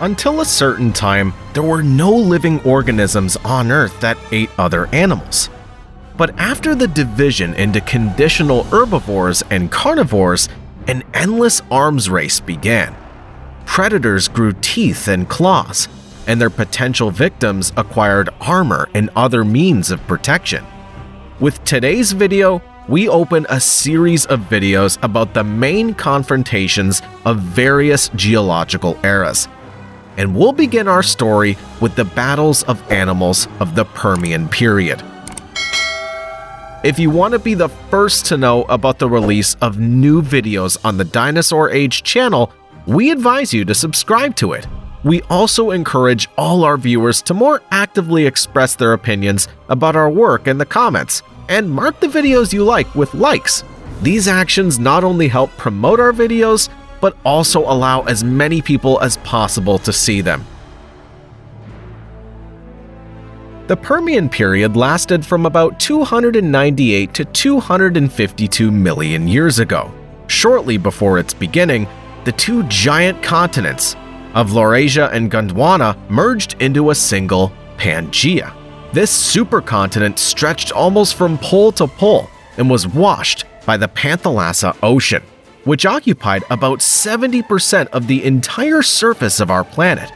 Until a certain time, there were no living organisms on Earth that ate other animals. But after the division into conditional herbivores and carnivores, an endless arms race began. Predators grew teeth and claws, and their potential victims acquired armor and other means of protection. With today's video, we open a series of videos about the main confrontations of various geological eras. And we'll begin our story with the battles of animals of the Permian period. If you want to be the first to know about the release of new videos on the Dinosaur Age channel, we advise you to subscribe to it. We also encourage all our viewers to more actively express their opinions about our work in the comments, and mark the videos you like with likes. These actions not only help promote our videos, but also allow as many people as possible to see them. The Permian period lasted from about 298 to 252 million years ago. Shortly before its beginning, the two giant continents of Laurasia and Gondwana merged into a single Pangaea. This supercontinent stretched almost from pole to pole and was washed by the Panthalassa Ocean, which occupied about 70% of the entire surface of our planet.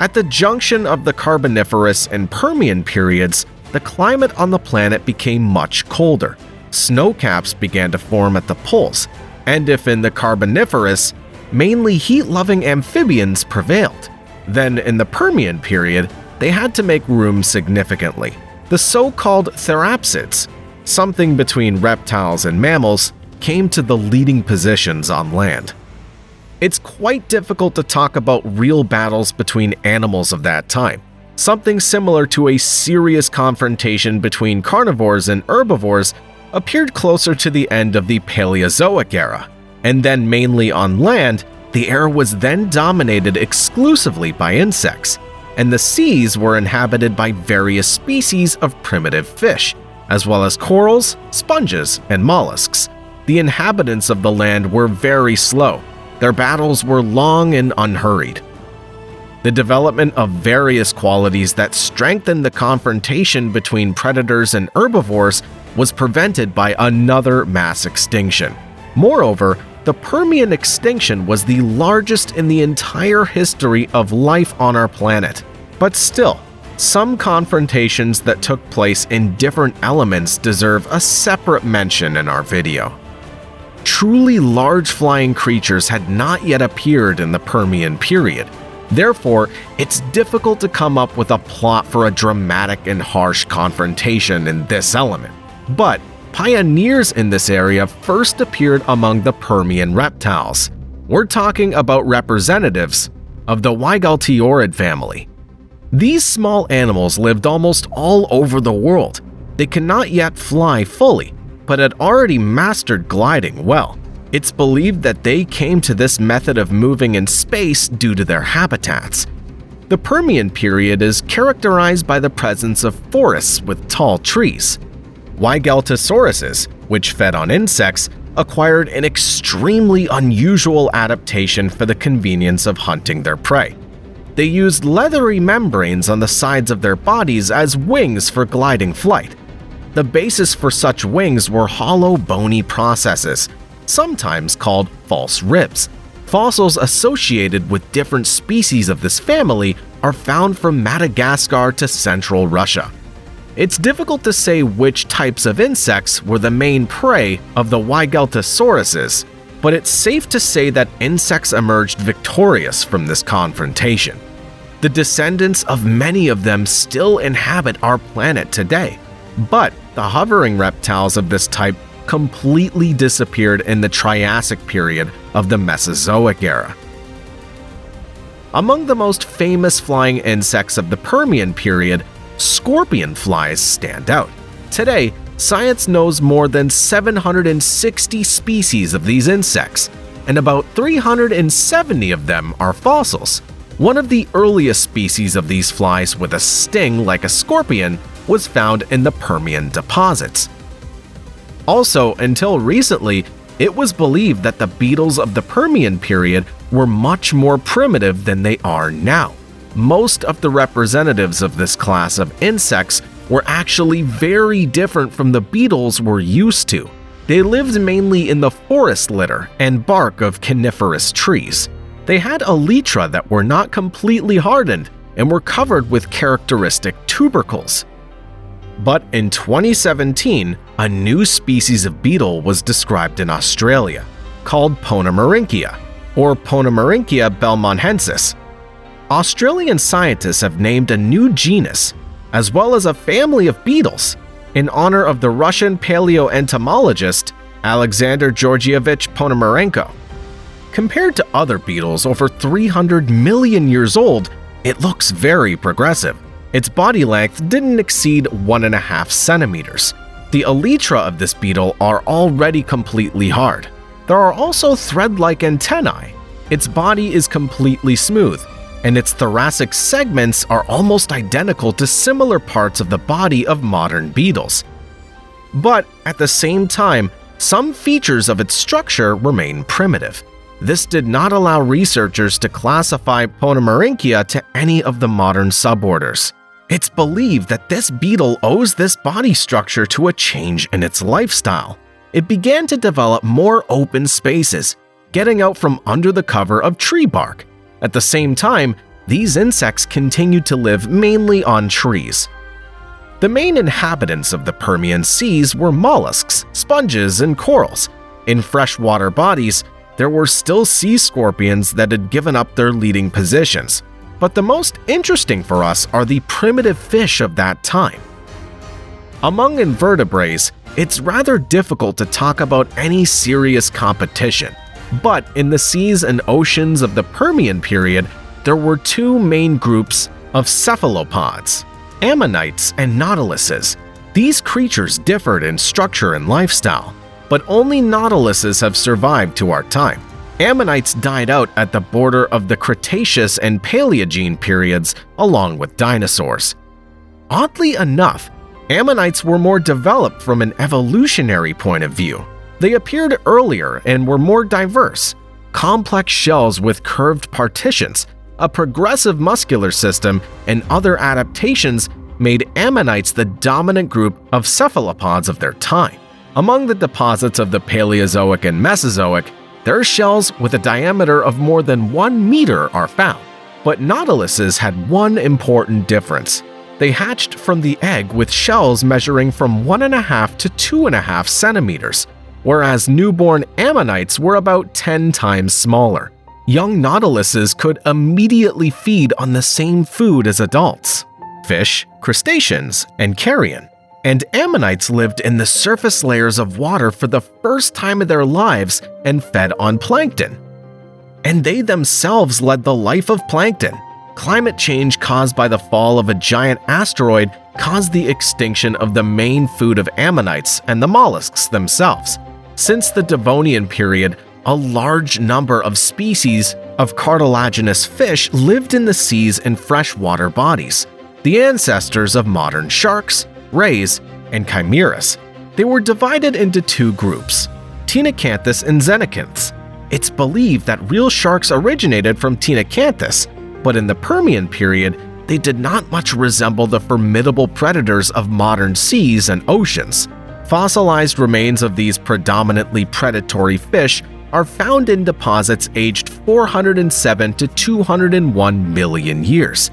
At the junction of the Carboniferous and Permian periods, the climate on the planet became much colder. Snowcaps began to form at the poles, and if in the Carboniferous, mainly heat-loving amphibians prevailed, then in the Permian period, they had to make room significantly. The so-called therapsids, something between reptiles and mammals, came to the leading positions on land. It's quite difficult to talk about real battles between animals of that time. Something similar to a serious confrontation between carnivores and herbivores appeared closer to the end of the Paleozoic era, and then mainly on land, the era was then dominated exclusively by insects, and the seas were inhabited by various species of primitive fish, as well as corals, sponges, and mollusks. The inhabitants of the land were very slow. Their battles were long and unhurried. The development of various qualities that strengthened the confrontation between predators and herbivores was prevented by another mass extinction. Moreover, the Permian extinction was the largest in the entire history of life on our planet. But still, some confrontations that took place in different elements deserve a separate mention in our video. Truly large flying creatures had not yet appeared in the Permian period. Therefore, it's difficult to come up with a plot for a dramatic and harsh confrontation in this element. But pioneers in this area first appeared among the Permian reptiles. We're talking about representatives of the Weigalteorid family. These small animals lived almost all over the world. They could not yet fly fully, but had already mastered gliding well. It's believed that they came to this method of moving in space due to their habitats. The Permian period is characterized by the presence of forests with tall trees. Weigaltosauruses, which fed on insects, acquired an extremely unusual adaptation for the convenience of hunting their prey. They used leathery membranes on the sides of their bodies as wings for gliding flight. The basis for such wings were hollow, bony processes, sometimes called false ribs. Fossils associated with different species of this family are found from Madagascar to central Russia. It's difficult to say which types of insects were the main prey of the Weigaltosauruses, but it's safe to say that insects emerged victorious from this confrontation. The descendants of many of them still inhabit our planet today, but the hovering reptiles of this type completely disappeared in the Triassic period of the Mesozoic era. Among the most famous flying insects of the Permian period, scorpion flies stand out. Today, science knows more than 760 species of these insects, and about 370 of them are fossils. One of the earliest species of these flies with a sting like a scorpion was found in the Permian deposits. Also, until recently, It was believed that the beetles of the Permian period were much more primitive than they are now. Most of the representatives of this class of insects were actually very different from the beetles we're used to. They lived mainly in the forest litter and bark of coniferous trees. They had elytra that were not completely hardened and were covered with characteristic tubercles. But in 2017, a new species of beetle was described in Australia, called Ponemerinkia, or Ponemerinkia belmonhensis. Australian scientists have named a new genus, as well as a family of beetles, in honor of the Russian paleoentomologist Alexander Georgievich Ponomarenko. Compared to other beetles over 300 million years old, it looks very progressive. Its body length didn't exceed 1.5 centimeters. The elytra of this beetle are already completely hard. There are also thread-like antennae. Its body is completely smooth, and its thoracic segments are almost identical to similar parts of the body of modern beetles. But at the same time, some features of its structure remain primitive. This did not allow researchers to classify Ponemerinkia to any of the modern suborders. It's believed that this beetle owes this body structure to a change in its lifestyle. It began to develop more open spaces, getting out from under the cover of tree bark. At the same time, these insects continued to live mainly on trees. The main inhabitants of the Permian seas were mollusks, sponges, and corals. In freshwater bodies, there were still sea scorpions that had given up their leading positions. But the most interesting for us are the primitive fish of that time. Among invertebrates, it's rather difficult to talk about any serious competition. But in the seas and oceans of the Permian period, there were two main groups of cephalopods, ammonites and nautiluses. These creatures differed in structure and lifestyle, but only nautiluses have survived to our time. Ammonites died out at the border of the Cretaceous and Paleogene periods along with dinosaurs. Oddly enough, ammonites were more developed from an evolutionary point of view. They appeared earlier and were more diverse. Complex shells with curved partitions, a progressive muscular system, and other adaptations made ammonites the dominant group of cephalopods of their time. Among the deposits of the Paleozoic and Mesozoic, their shells with a diameter of more than 1 meter are found. But nautiluses had one important difference. They hatched from the egg with shells measuring from 1.5 to 2.5 centimeters, whereas newborn ammonites were about 10 times smaller. Young nautiluses could immediately feed on the same food as adults: fish, crustaceans, and carrion. And ammonites lived in the surface layers of water for the first time in their lives and fed on plankton. And they themselves led the life of plankton. Climate change caused by the fall of a giant asteroid caused the extinction of the main food of ammonites and the mollusks themselves. Since the Devonian period, a large number of species of cartilaginous fish lived in the seas in freshwater bodies, the ancestors of modern sharks, rays, and chimeras. They were divided into two groups, Tenocanthus and Xenocanthus. It's believed that real sharks originated from Tenocanthus, but in the Permian period, they did not much resemble the formidable predators of modern seas and oceans. Fossilized remains of these predominantly predatory fish are found in deposits aged 407 to 201 million years.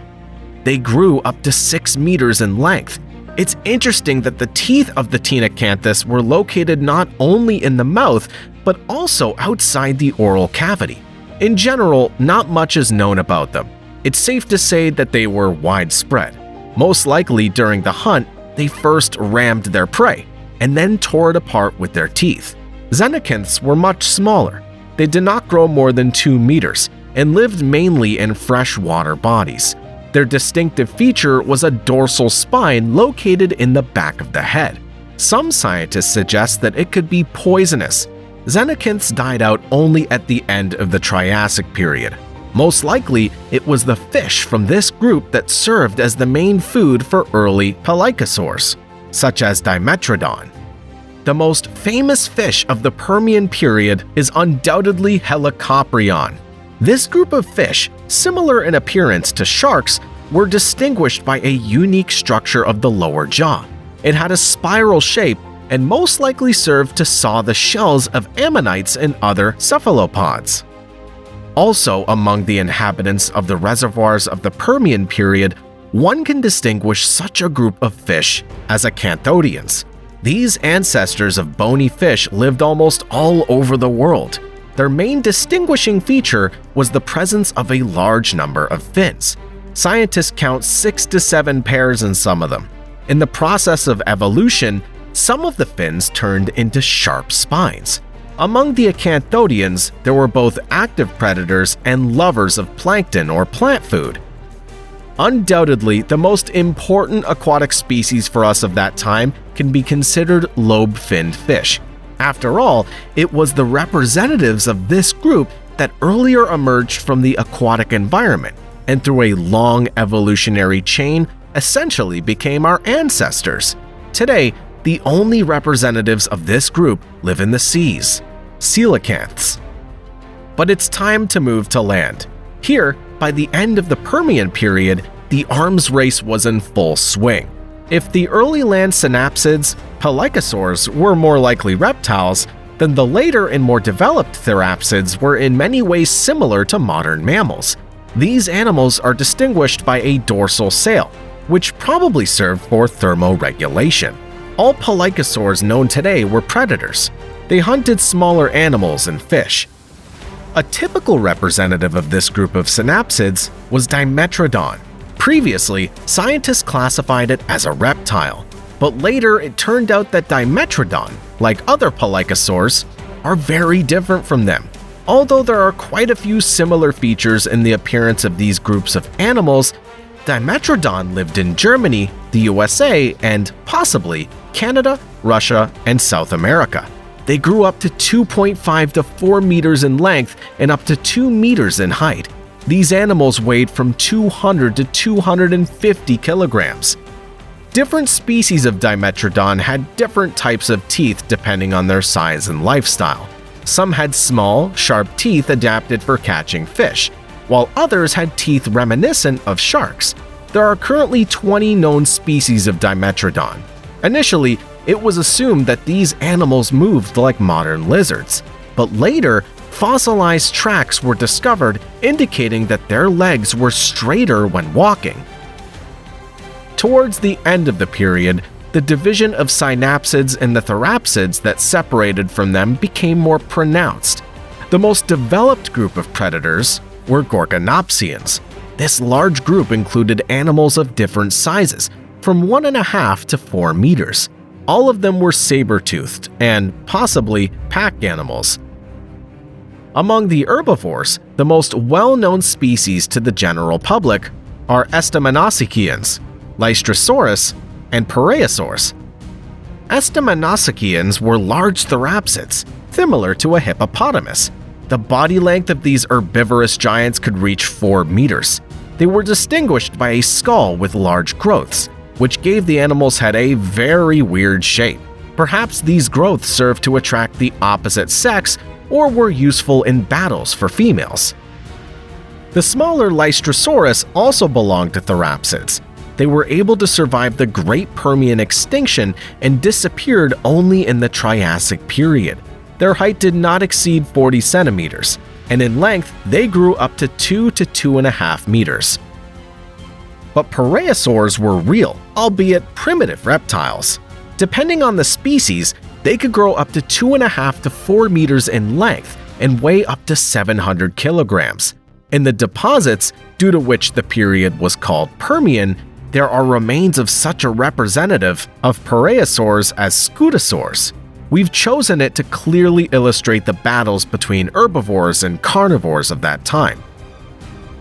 They grew up to 6 meters in length. It's interesting that the teeth of the Tenocanthus were located not only in the mouth, but also outside the oral cavity. In general, not much is known about them. It's safe to say that they were widespread. Most likely during the hunt, they first rammed their prey, and then tore it apart with their teeth. Xenocanths were much smaller. They did not grow more than 2 meters, and lived mainly in freshwater bodies. Their distinctive feature was a dorsal spine located in the back of the head. Some scientists suggest that it could be poisonous. Xenocanths died out only at the end of the Triassic period. Most likely, it was the fish from this group that served as the main food for early pelycosaurs, such as Dimetrodon. The most famous fish of the Permian period is undoubtedly Helicoprion. This group of fish, similar in appearance to sharks, were distinguished by a unique structure of the lower jaw. It had a spiral shape and most likely served to saw the shells of ammonites and other cephalopods. Also among the inhabitants of the reservoirs of the Permian period, one can distinguish such a group of fish as acanthodians. These ancestors of bony fish lived almost all over the world. Their main distinguishing feature was the presence of a large number of fins. Scientists count 6 to 7 pairs in some of them. In the process of evolution, some of the fins turned into sharp spines. Among the acanthodians, there were both active predators and lovers of plankton or plant food. Undoubtedly, the most important aquatic species for us of that time can be considered lobe-finned fish. After all, it was the representatives of this group that earlier emerged from the aquatic environment, and through a long evolutionary chain, essentially became our ancestors. Today, the only representatives of this group live in the seas, coelacanths. But it's time to move to land. Here, by the end of the Permian period, the arms race was in full swing. If the early land synapsids, pelycosaurs, were more likely reptiles, then the later and more developed therapsids were in many ways similar to modern mammals. These animals are distinguished by a dorsal sail, which probably served for thermoregulation. All pelycosaurs known today were predators. They hunted smaller animals and fish. A typical representative of this group of synapsids was Dimetrodon. Previously, scientists classified it as a reptile, but later it turned out that Dimetrodon, like other pelycosaurs, are very different from them. Although there are quite a few similar features in the appearance of these groups of animals, Dimetrodon lived in Germany, the USA, and possibly Canada, Russia, and South America. They grew up to 2.5 to 4 meters in length and up to 2 meters in height. These animals weighed from 200 to 250 kilograms. Different species of Dimetrodon had different types of teeth depending on their size and lifestyle. Some had small, sharp teeth adapted for catching fish, while others had teeth reminiscent of sharks. There are currently 20 known species of Dimetrodon. Initially, it was assumed that these animals moved like modern lizards, but later, fossilized tracks were discovered indicating that their legs were straighter when walking. Towards the end of the period, the division of synapsids and the therapsids that separated from them became more pronounced. The most developed group of predators were Gorgonopsians. This large group included animals of different sizes, from 1.5 to 4 meters. All of them were saber-toothed and possibly pack animals. Among the herbivores, the most well-known species to the general public are Estemanosikians, Lystrosaurus, and Parasaurs. Estemanosikians were large therapsids, similar to a hippopotamus. The body length of these herbivorous giants could reach 4 meters. They were distinguished by a skull with large growths, which gave the animal's head a very weird shape. Perhaps these growths served to attract the opposite sex or were useful in battles for females. The smaller Lystrosaurus also belonged to therapsids. They were able to survive the Great Permian extinction and disappeared only in the Triassic period. Their height did not exceed 40 centimeters, and in length they grew up to 2 to 2.5 meters. But Parasaurs were real, albeit primitive reptiles. Depending on the species, they could grow up to 2.5 to 4 meters in length and weigh up to 700 kilograms. In the deposits, due to which the period was called Permian, there are remains of such a representative of Parasaurs as Cenozoics. We've chosen it to clearly illustrate the battles between herbivores and carnivores of that time.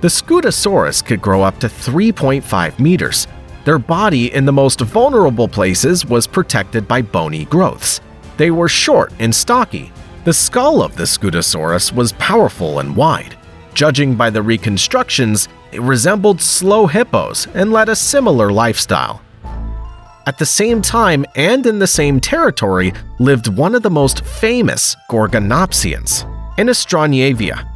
The Cenozoics could grow up to 3.5 meters. Their body in the most vulnerable places was protected by bony growths. They were short and stocky. The skull of the Cenozoic was powerful and wide. Judging by the reconstructions, it resembled slow hippos and led a similar lifestyle. At the same time and in the same territory lived one of the most famous Gorgonopsians, Innistronyavia.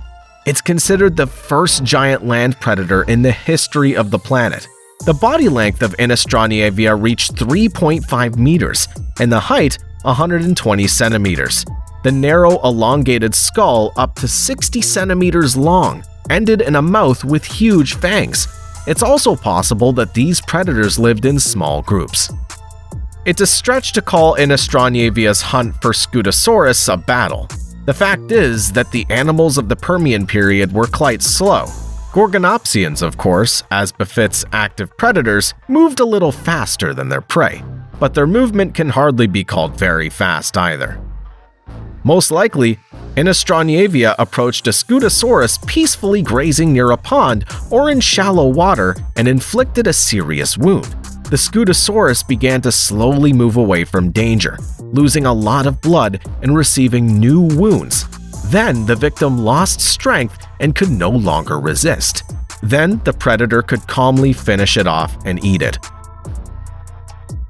It's considered the first giant land predator in the history of the planet. The body length of Innistronyavia reached 3.5 meters and the height 120 centimeters. The narrow, elongated skull, up to 60 centimeters long, ended in a mouth with huge fangs. It's also possible that these predators lived in small groups. It's a stretch to call Innistronyjavia's hunt for Cenozoic a battle. The fact is that the animals of the Permian period were quite slow. Gorgonopsians, of course, as befits active predators, moved a little faster than their prey, but their movement can hardly be called very fast either. Most likely, Innistronyavia approached a Cenozoic peacefully grazing near a pond or in shallow water and inflicted a serious wound. The Cenozoic began to slowly move away from danger, losing a lot of blood and receiving new wounds. Then the victim lost strength and could no longer resist. Then the predator could calmly finish it off and eat it.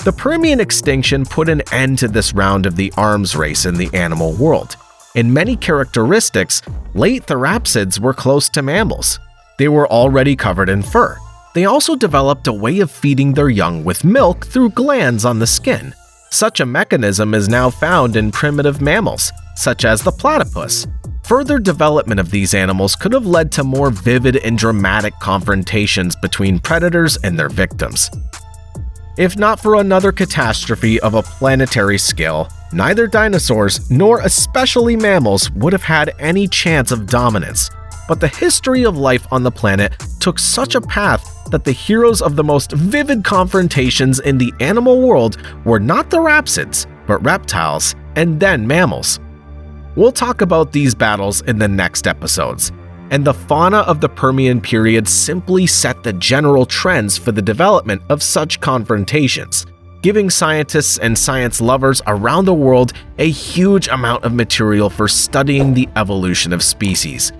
The Permian extinction put an end to this round of the arms race in the animal world. In many characteristics, late therapsids were close to mammals. They were already covered in fur. They also developed a way of feeding their young with milk through glands on the skin. Such a mechanism is now found in primitive mammals, such as the platypus. Further development of these animals could have led to more vivid and dramatic confrontations between predators and their victims. If not for another catastrophe of a planetary scale, neither dinosaurs nor especially mammals would have had any chance of dominance. But the history of life on the planet took such a path that the heroes of the most vivid confrontations in the animal world were not the therapsids, but reptiles and then mammals. We'll talk about these battles in the next episodes, and the fauna of the Permian period simply set the general trends for the development of such confrontations, giving scientists and science lovers around the world a huge amount of material for studying the evolution of species.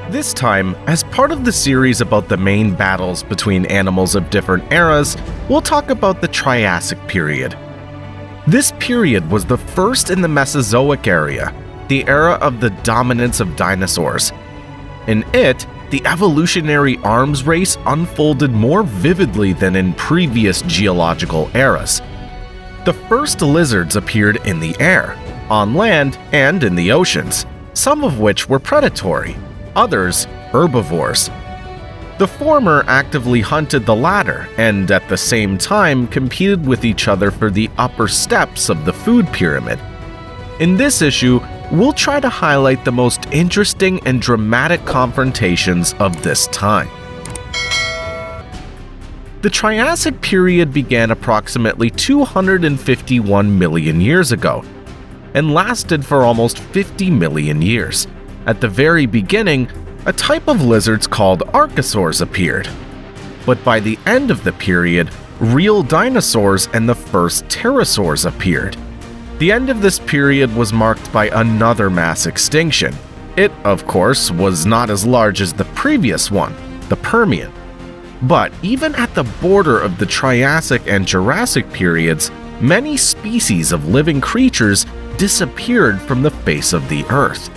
This time, as part of the series about the main battles between animals of different eras, we'll talk about the Triassic period. This period was the first in the Mesozoic area, the era of the dominance of dinosaurs. In it, the evolutionary arms race unfolded more vividly than in previous geological eras. The first lizards appeared in the air, on land, and in the oceans, some of which were predatory, others herbivores. The former actively hunted the latter and at the same time competed with each other for the upper steps of the food pyramid. In this issue, we'll try to highlight the most interesting and dramatic confrontations of this time. The Triassic period began approximately 251 million years ago and lasted for almost 50 million years. At the very beginning, a type of lizards called archosaurs appeared. But by the end of the period, real dinosaurs and the first pterosaurs appeared. The end of this period was marked by another mass extinction. It, of course, was not as large as the previous one, the Permian. But even at the border of the Triassic and Jurassic periods, many species of living creatures disappeared from the face of the Earth.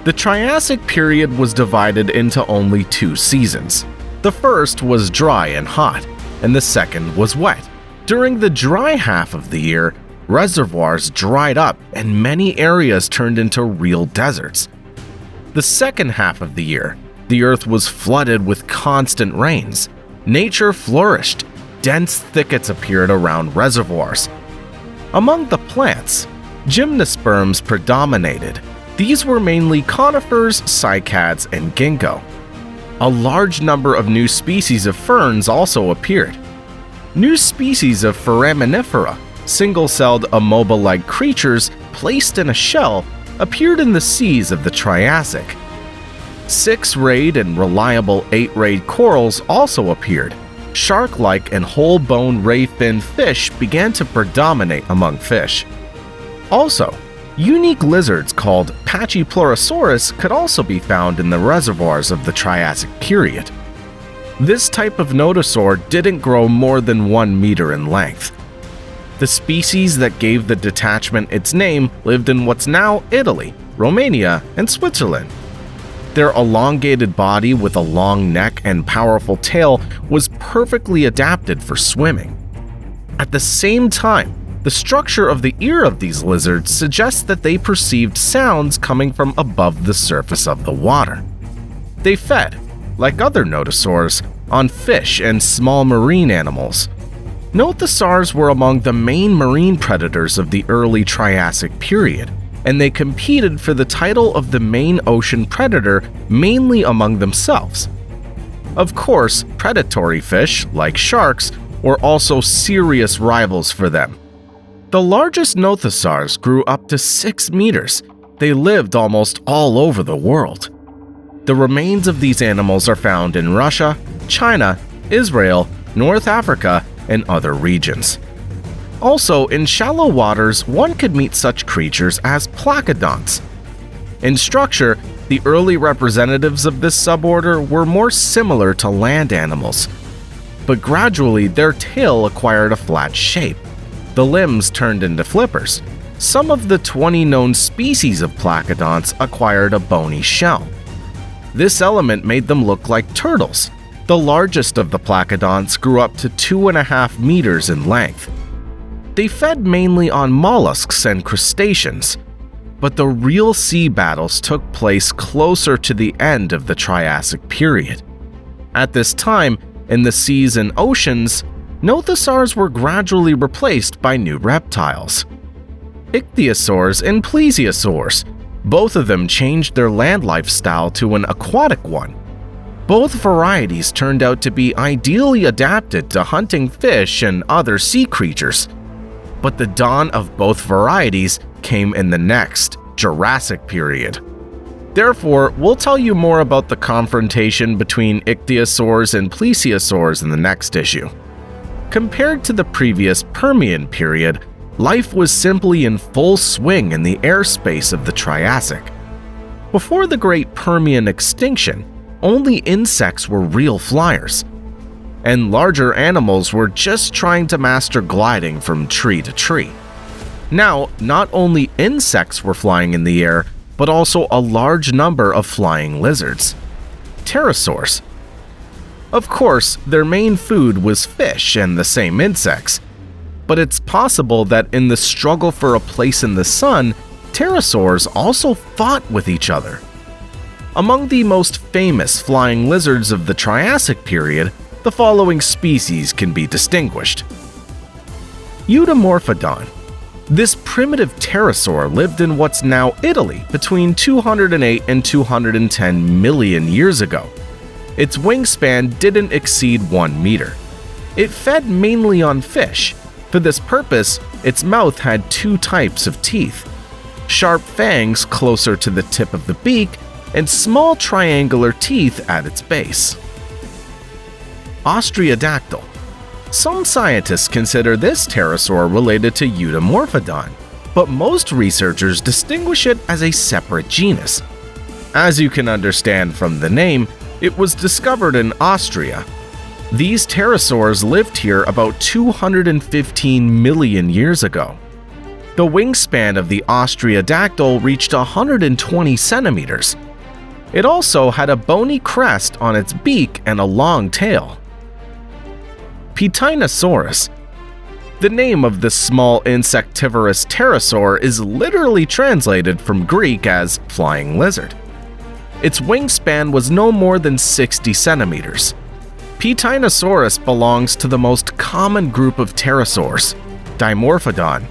The Triassic period was divided into only 2 seasons. The first was dry and hot, and the second was wet. During the dry half of the year, reservoirs dried up and many areas turned into real deserts. The second half of the year, the Earth was flooded with constant rains. Nature flourished. Dense thickets appeared around reservoirs. Among the plants, gymnosperms predominated. These were mainly conifers, cycads, and ginkgo. A large number of new species of ferns also appeared. New species of foraminifera, single-celled amoeba-like creatures placed in a shell, appeared in the seas of the Triassic. 6-rayed and reliable 8-rayed corals also appeared. Shark-like and whole-bone ray-fin fish began to predominate among fish. Also, unique lizards called Pachypleurosaurus could also be found in the reservoirs of the Triassic period. This type of nodosaur didn't grow more than 1 meter in length. The species that gave the detachment its name lived in what's now Italy, Romania, and Switzerland. Their elongated body with a long neck and powerful tail was perfectly adapted for swimming. At the same time, the structure of the ear of these lizards suggests that they perceived sounds coming from above the surface of the water. They fed, like other nodosaurs, on fish and small marine animals. Nothosaurs were among the main marine predators of the early Triassic period, and they competed for the title of the main ocean predator mainly among themselves. Of course, predatory fish, like sharks, were also serious rivals for them. The largest nothosaurs grew up to 6 meters. They lived almost all over the world. The remains of these animals are found in Russia, China, Israel, North Africa, and other regions. Also, in shallow waters, one could meet such creatures as placodonts. In structure, the early representatives of this suborder were more similar to land animals, but gradually their tail acquired a flat shape. The limbs turned into flippers. Some of the 20 known species of placodonts acquired a bony shell. This element made them look like turtles. The largest of the placodonts grew up to 2.5 meters in length. They fed mainly on mollusks and crustaceans, but the real sea battles took place closer to the end of the Triassic period. At this time, in the seas and oceans, nothosaurs were gradually replaced by new reptiles. Ichthyosaurs and plesiosaurs, both of them changed their land lifestyle to an aquatic one. Both varieties turned out to be ideally adapted to hunting fish and other sea creatures. But the dawn of both varieties came in the next, Jurassic period. Therefore, we'll tell you more about the confrontation between ichthyosaurs and plesiosaurs in the next issue. Compared to the previous Permian period, life was simply in full swing in the airspace of the Triassic. Before the Great Permian extinction, only insects were real flyers, and larger animals were just trying to master gliding from tree to tree. Now, not only insects were flying in the air, but also a large number of flying lizards, pterosaurs. Of course, their main food was fish and the same insects, but it's possible that in the struggle for a place in the sun, pterosaurs also fought with each other. Among the most famous flying lizards of the Triassic period, the following species can be distinguished. Eudomorphodon. This primitive pterosaur lived in what's now Italy between 208 and 210 million years ago. Its wingspan didn't exceed 1 meter. It fed mainly on fish. For this purpose, its mouth had 2 types of teeth: sharp fangs closer to the tip of the beak and small triangular teeth at its base. Ostriodactyl. Some scientists consider this pterosaur related to Eudomorphodon, but most researchers distinguish it as a separate genus. As you can understand from the name, it was discovered in Austria. These pterosaurs lived here about 215 million years ago. The wingspan of the Ostriodactyl reached 120 centimeters. It also had a bony crest on its beak and a long tail. Pitinosaurus. The name of this small insectivorous pterosaur is literally translated from Greek as flying lizard. Its wingspan was no more than 60 centimeters. Pitinosaurus belongs to the most common group of pterosaurs, Dimorphodon.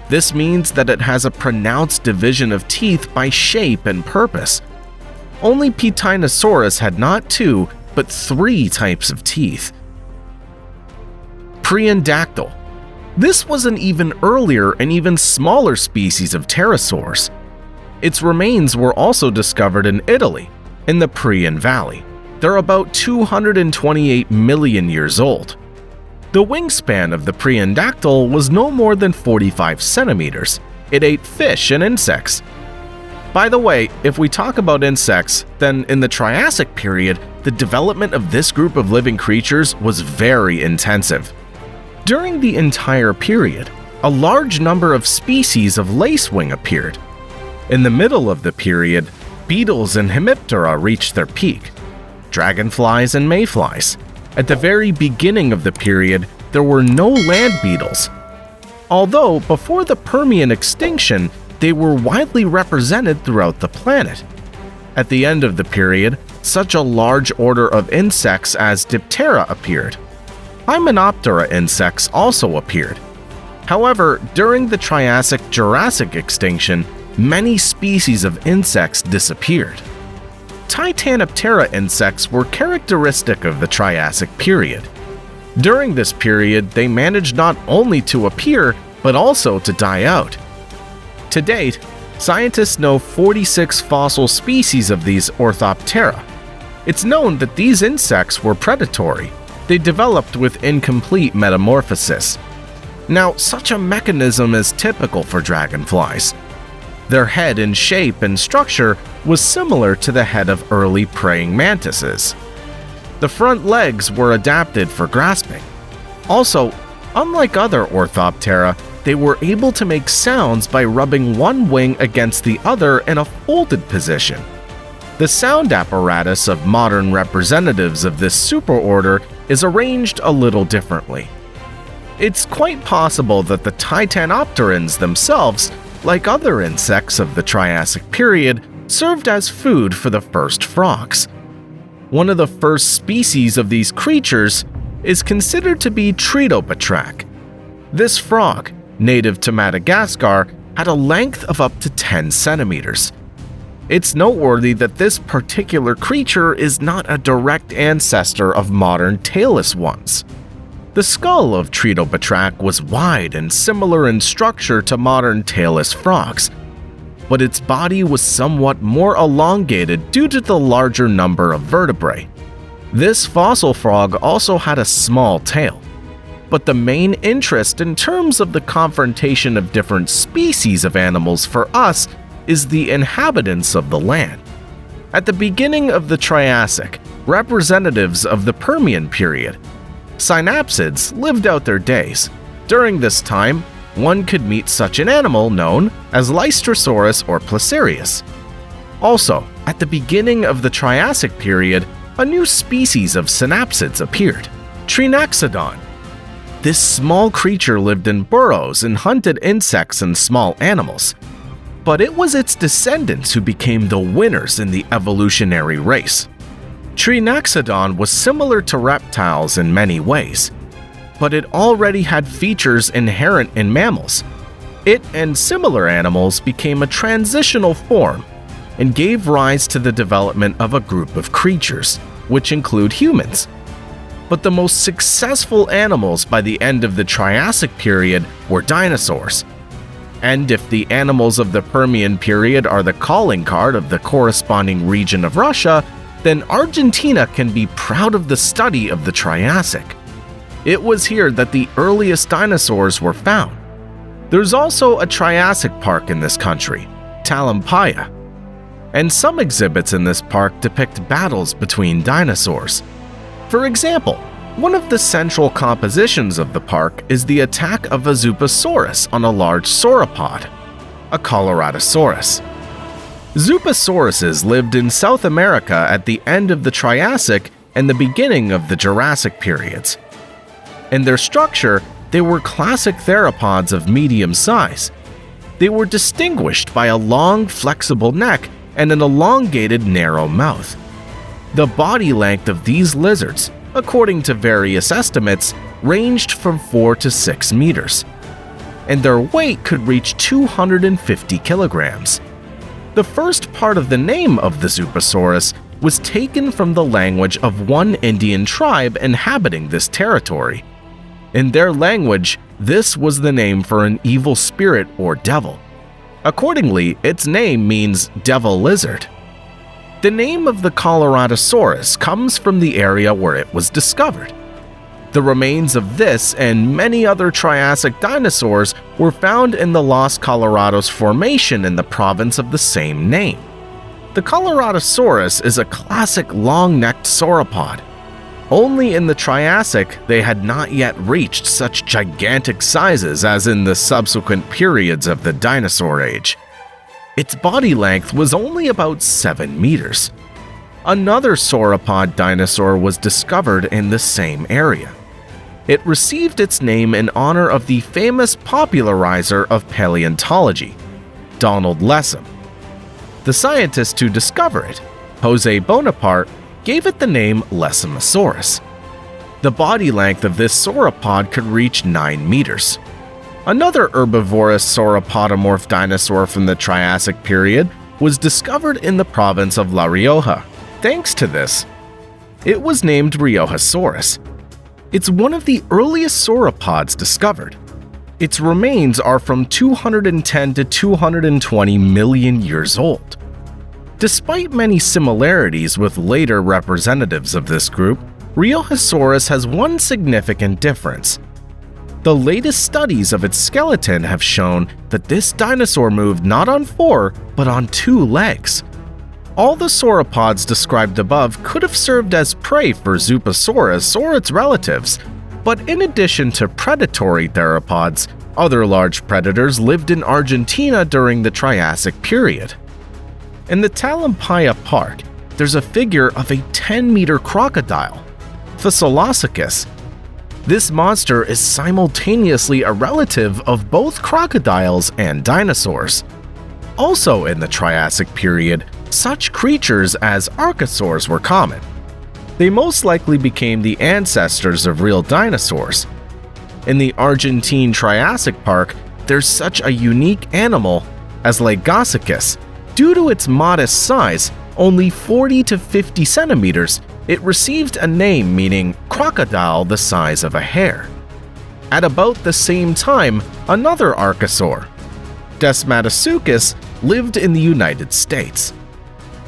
This means that it has a pronounced division of teeth by shape and purpose. Only Pitinosaurus had not 2, but 3 types of teeth. Prehendactyl. This was an even earlier and even smaller species of pterosaurs. Its remains were also discovered in Italy, in the Prean Valley. They're about 228 million years old. The wingspan of the Prehendactyl was no more than 45 centimeters. It ate fish and insects. By the way, if we talk about insects, then in the Triassic period, the development of this group of living creatures was very intensive. During the entire period, a large number of species of lacewing appeared. In the middle of the period, beetles and hemiptera reached their peak, dragonflies and mayflies. At the very beginning of the period, there were no land beetles, although before the Permian extinction, they were widely represented throughout the planet. At the end of the period, such a large order of insects as Diptera appeared. Hymenoptera insects also appeared. However, during the Triassic-Jurassic extinction, many species of insects disappeared. Titanoptera insects were characteristic of the Triassic period. During this period, they managed not only to appear, but also to die out. To date, scientists know 46 fossil species of these Orthoptera. It's known that these insects were predatory. They developed with incomplete metamorphosis. Now, such a mechanism is typical for dragonflies. Their head in shape and structure was similar to the head of early praying mantises. The front legs were adapted for grasping. Also, unlike other Orthoptera, they were able to make sounds by rubbing one wing against the other in a folded position. The sound apparatus of modern representatives of this superorder is arranged a little differently. It's quite possible that the Titanopterans themselves, like other insects of the Triassic period, served as food for the first frogs. One of the first species of these creatures is considered to be Triassic. This frog, native to Madagascar, had a length of up to 10 centimeters. It's noteworthy that this particular creature is not a direct ancestor of modern tailless ones. The skull of Triassic was wide and similar in structure to modern tailless frogs, but its body was somewhat more elongated due to the larger number of vertebrae. This fossil frog also had a small tail, but the main interest in terms of the confrontation of different species of animals for us is the inhabitants of the land. At the beginning of the Triassic, representatives of the Permian period, synapsids lived out their days. During this time, one could meet such an animal known as Lystrosaurus or Placerius. Also, at the beginning of the Triassic period, a new species of synapsids appeared, Trinaxodon. This small creature lived in burrows and hunted insects and small animals. But it was its descendants who became the winners in the evolutionary race. Trinaxodon was similar to reptiles in many ways, but it already had features inherent in mammals. It and similar animals became a transitional form and gave rise to the development of a group of creatures, which include humans. But the most successful animals by the end of the Triassic period were dinosaurs. And if the animals of the Permian period are the calling card of the corresponding region of Russia, then Argentina can be proud of the study of the Triassic. It was here that the earliest dinosaurs were found. There's also a Triassic park in this country, Talampaya, and some exhibits in this park depict battles between dinosaurs. For example, one of the central compositions of the park is the attack of a Zooposaurus on a large sauropod, a Coloradosaurus. Zoopasauruses lived in South America at the end of the Triassic and the beginning of the Jurassic periods. In their structure, they were classic theropods of medium size. They were distinguished by a long, flexible neck and an elongated, narrow mouth. The body length of these lizards, according to various estimates, ranged from 4 to 6 meters, and their weight could reach 250 kilograms. The first part of the name of the Zooposaurus was taken from the language of one Indian tribe inhabiting this territory. In their language, this was the name for an evil spirit or devil. Accordingly, its name means devil lizard. The name of the Coloradosaurus comes from the area where it was discovered. The remains of this and many other Triassic dinosaurs were found in the Los Colorados Formation in the province of the same name. The Coloratosaurus is a classic long-necked sauropod. Only in the Triassic they had not yet reached such gigantic sizes as in the subsequent periods of the dinosaur age. Its body length was only about 7 meters. Another sauropod dinosaur was discovered in the same area. It received its name in honor of the famous popularizer of paleontology, Donald Lessem. The scientist who discovered it, José Bonaparte, gave it the name Lessemosaurus. The body length of this sauropod could reach 9 meters. Another herbivorous sauropodomorph dinosaur from the Triassic period was discovered in the province of La Rioja. Thanks to this, it was named Riojasaurus. It's one of the earliest sauropods discovered. Its remains are from 210 to 220 million years old. Despite many similarities with later representatives of this group, Riojasaurus has one significant difference. The latest studies of its skeleton have shown that this dinosaur moved not on 4, but on 2 legs. All the sauropods described above could have served as prey for Zooposaurus or its relatives, but in addition to predatory theropods, other large predators lived in Argentina during the Triassic period. In the Talampaya Park, there's a figure of a 10-meter crocodile, Thalassocus. This monster is simultaneously a relative of both crocodiles and dinosaurs. Also in the Triassic period, such creatures as archosaurs were common. They most likely became the ancestors of real dinosaurs. In the Argentine Triassic Park, there's such a unique animal as Lagosicus. Due to its modest size, only 40 to 50 centimeters, it received a name meaning crocodile the size of a hare. At about the same time, another archosaur, Desmatosuchus, lived in the United States.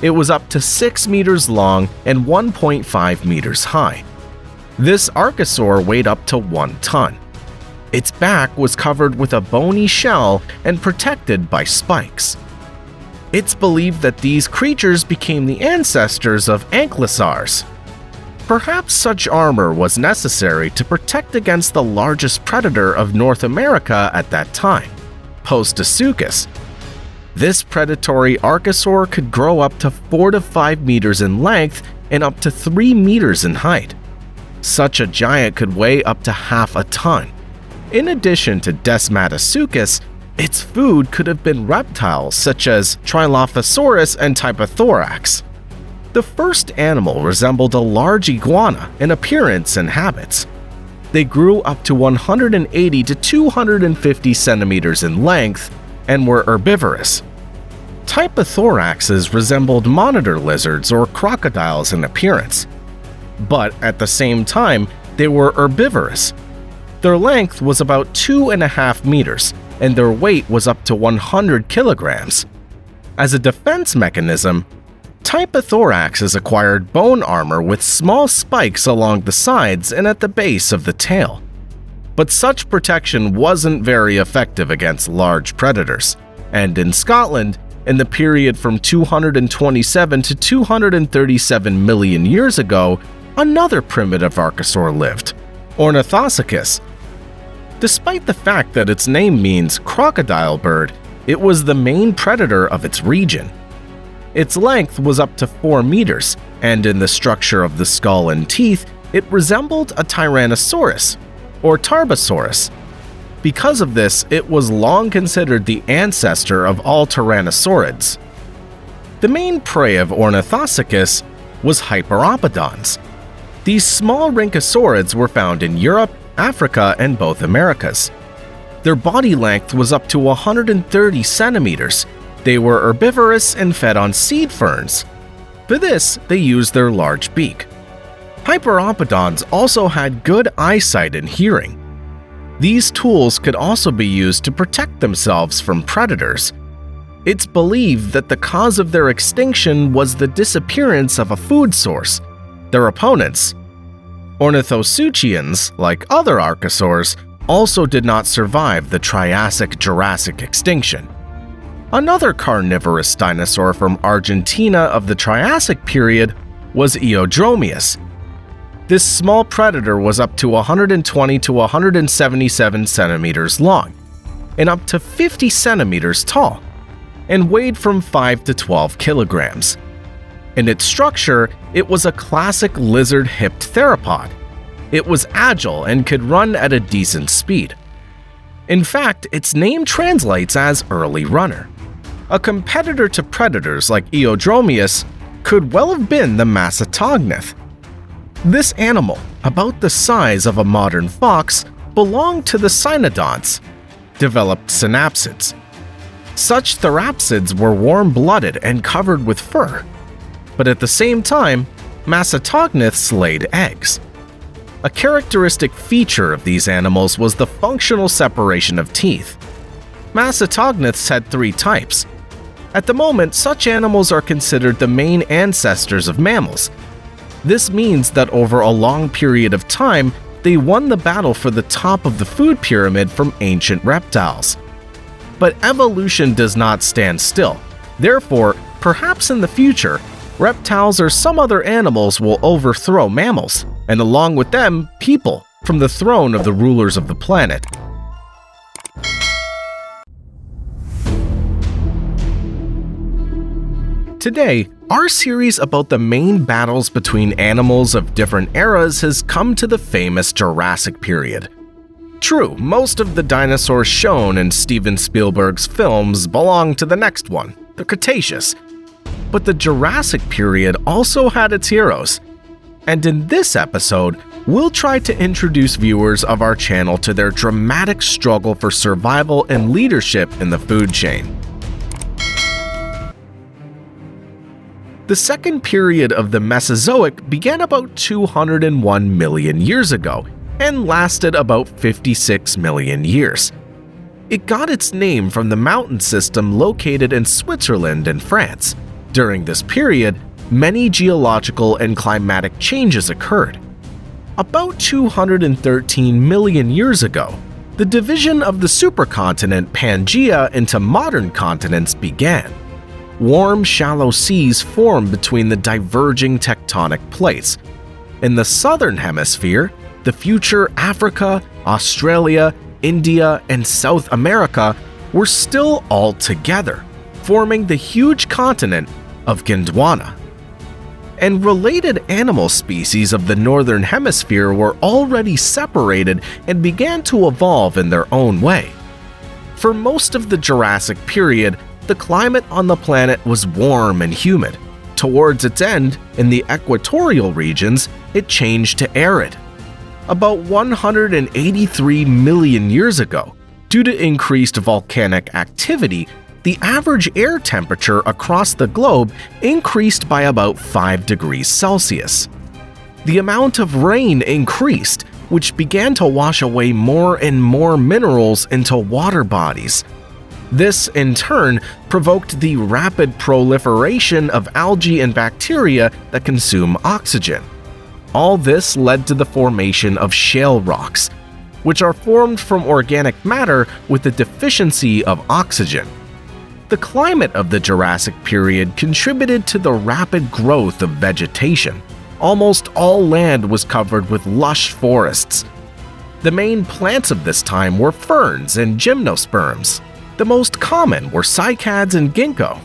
It was up to 6 meters long and 1.5 meters high. This archosaur weighed up to 1 ton. Its back was covered with a bony shell and protected by spikes. It's believed that these creatures became the ancestors of ankylosaurs. Perhaps such armor was necessary to protect against the largest predator of North America at that time, Postosuchus. This predatory archosaur could grow up to 4 to 5 meters in length and up to 3 meters in height. Such a giant could weigh up to half a ton. In addition to Desmatosuchus, its food could have been reptiles such as Trilophosaurus and Typothorax. The first animal resembled a large iguana in appearance and habits. They grew up to 180 to 250 centimeters in length and were herbivorous. Typothoraxes resembled monitor lizards or crocodiles in appearance, but at the same time, they were herbivorous. Their length was about 2.5 meters, and their weight was up to 100 kilograms. As a defense mechanism, Typothoraxes acquired bone armor with small spikes along the sides and at the base of the tail. But such protection wasn't very effective against large predators, and in Scotland, in the period from 227 to 237 million years ago, another primitive archosaur lived, Ornithosuchus. Despite the fact that its name means crocodile bird, it was the main predator of its region. Its length was up to 4 meters, and in the structure of the skull and teeth, it resembled a Tyrannosaurus, or Tarbosaurus. Because of this, it was long considered the ancestor of all tyrannosaurids. The main prey of Ornithosuchus was Hyperopodons. These small rhynchosaurids were found in Europe, Africa, and both Americas. Their body length was up to 130 centimeters. They were herbivorous and fed on seed ferns. For this, they used their large beak. Hyperopodons also had good eyesight and hearing. These tools could also be used to protect themselves from predators. It's believed that the cause of their extinction was the disappearance of a food source. Their opponents, Ornithosuchians, like other archosaurs, also did not survive the Triassic-Jurassic extinction. Another carnivorous dinosaur from Argentina of the Triassic period was Eodromius. This small predator was up to 120 to 177 centimeters long and up to 50 centimeters tall, and weighed from 5 to 12 kilograms. In its structure, it was a classic lizard-hipped theropod. It was agile and could run at a decent speed. In fact, its name translates as early runner. A competitor to predators like Eodromius could well have been the Macetognath. This animal, about the size of a modern fox, belonged to the cynodonts, developed synapsids. Such therapsids were warm-blooded and covered with fur, but at the same time, Macetognaths laid eggs. A characteristic feature of these animals was the functional separation of teeth. Macetognaths had 3 types. At the moment, such animals are considered the main ancestors of mammals. This means that over a long period of time, they won the battle for the top of the food pyramid from ancient reptiles. But evolution does not stand still. Therefore, perhaps in the future, reptiles or some other animals will overthrow mammals, and along with them, people, from the throne of the rulers of the planet. Today, our series about the main battles between animals of different eras has come to the famous Jurassic period. True, most of the dinosaurs shown in Steven Spielberg's films belong to the next one, the Cretaceous. But the Jurassic period also had its heroes. And in this episode, we'll try to introduce viewers of our channel to their dramatic struggle for survival and leadership in the food chain. The second period of the Mesozoic began about 201 million years ago and lasted about 56 million years. It got its name from the mountain system located in Switzerland and France. During this period, many geological and climatic changes occurred. About 213 million years ago, the division of the supercontinent Pangaea into modern continents began. Warm, shallow seas formed between the diverging tectonic plates. In the southern hemisphere, the future Africa, Australia, India, and South America were still all together, forming the huge continent of Gondwana. And related animal species of the northern hemisphere were already separated and began to evolve in their own way. For most of the Jurassic period, the climate on the planet was warm and humid. Towards its end, in the equatorial regions, it changed to arid. About 183 million years ago, due to increased volcanic activity, the average air temperature across the globe increased by about 5 degrees Celsius. The amount of rain increased, which began to wash away more and more minerals into water bodies. This, in turn, provoked the rapid proliferation of algae and bacteria that consume oxygen. All this led to the formation of shale rocks, which are formed from organic matter with a deficiency of oxygen. The climate of the Jurassic period contributed to the rapid growth of vegetation. Almost all land was covered with lush forests. The main plants of this time were ferns and gymnosperms. The most common were cycads and ginkgo.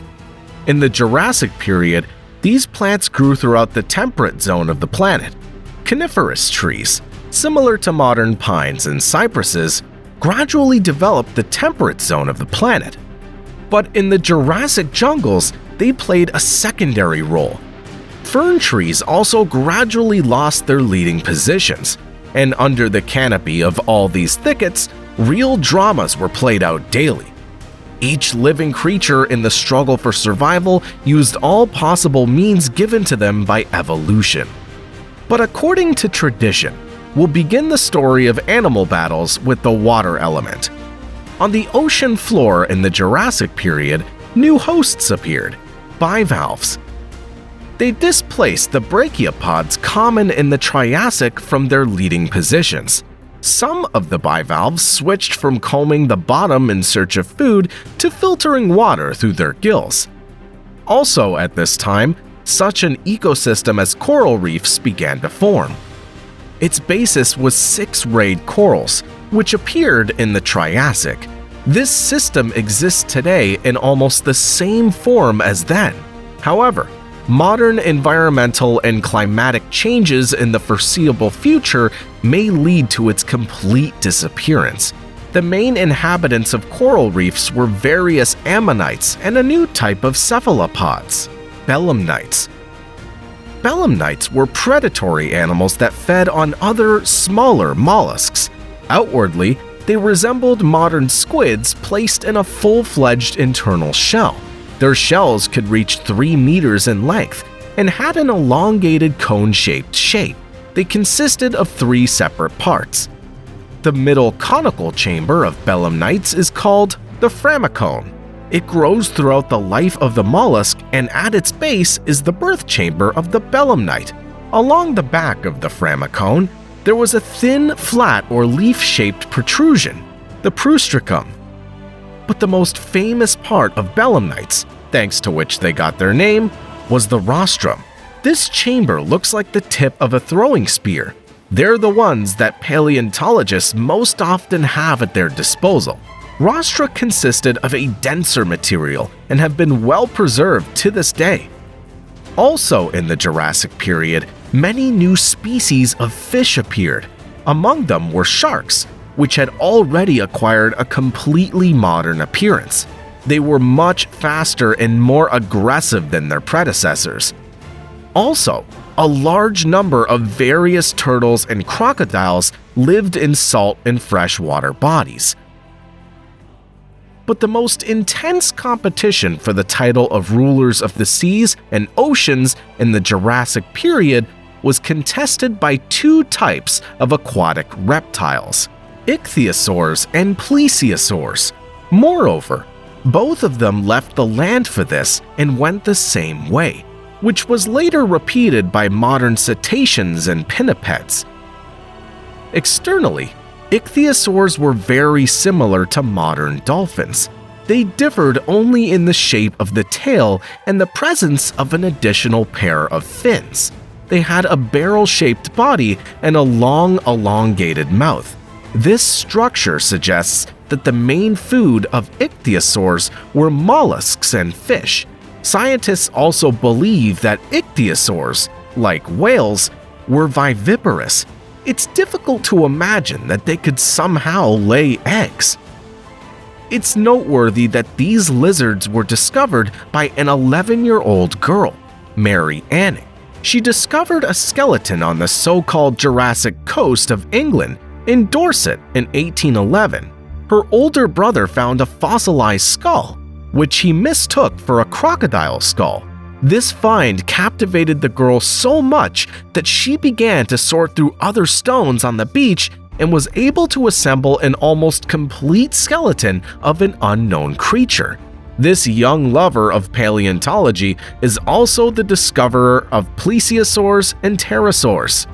In the Jurassic period, these plants grew throughout the temperate zone of the planet. Coniferous trees, similar to modern pines and cypresses, gradually developed the temperate zone of the planet. But in the Jurassic jungles, they played a secondary role. Fern trees also gradually lost their leading positions, and under the canopy of all these thickets, real dramas were played out daily. Each living creature in the struggle for survival used all possible means given to them by evolution. But according to tradition, we'll begin the story of animal battles with the water element. On the ocean floor in the Jurassic period, new hosts appeared, bivalves. They displaced the brachiopods common in the Triassic from their leading positions. Some of the bivalves switched from combing the bottom in search of food to filtering water through their gills. Also at this time, such an ecosystem as coral reefs began to form. Its basis was 6-rayed corals, which appeared in the Triassic. This system exists today in almost the same form as then. However, modern environmental and climatic changes in the foreseeable future may lead to its complete disappearance. The main inhabitants of coral reefs were various ammonites and a new type of cephalopods, belemnites. Belemnites were predatory animals that fed on other, smaller mollusks. Outwardly, they resembled modern squids placed in a full-fledged internal shell. Their shells could reach 3 meters in length and had an elongated cone-shaped shape. They consisted of 3 separate parts. The middle conical chamber of belemnites is called the phragmocone. It grows throughout the life of the mollusk, and at its base is the birth chamber of the belemnite. Along the back of the phragmocone, there was a thin, flat or leaf-shaped protrusion, the prustricum. But the most famous part of belemnites, thanks to which they got their name, was the rostrum. This chamber looks like the tip of a throwing spear. They're the ones that paleontologists most often have at their disposal. Rostra consisted of a denser material and have been well preserved to this day. Also in the Jurassic period, many new species of fish appeared. Among them were sharks, which had already acquired a completely modern appearance. They were much faster and more aggressive than their predecessors. Also, a large number of various turtles and crocodiles lived in salt and freshwater bodies. But the most intense competition for the title of rulers of the seas and oceans in the Jurassic period was contested by 2 types of aquatic reptiles: ichthyosaurs and plesiosaurs. Moreover, both of them left the land for this and went the same way, which was later repeated by modern cetaceans and pinnipeds. Externally, ichthyosaurs were very similar to modern dolphins. They differed only in the shape of the tail and the presence of an additional pair of fins. They had a barrel-shaped body and a long, elongated mouth. This structure suggests that the main food of ichthyosaurs were mollusks and fish. Scientists also believe that ichthyosaurs, like whales, were viviparous. It's difficult to imagine that they could somehow lay eggs. It's noteworthy that these lizards were discovered by an 11-year-old girl, Mary Anning. She discovered a skeleton on the so-called Jurassic coast of England in Dorset in 1811. Her older brother found a fossilized skull, which he mistook for a crocodile skull. This find captivated the girl so much that she began to sort through other stones on the beach and was able to assemble an almost complete skeleton of an unknown creature. This young lover of paleontology is also the discoverer of plesiosaurs and pterosaurs.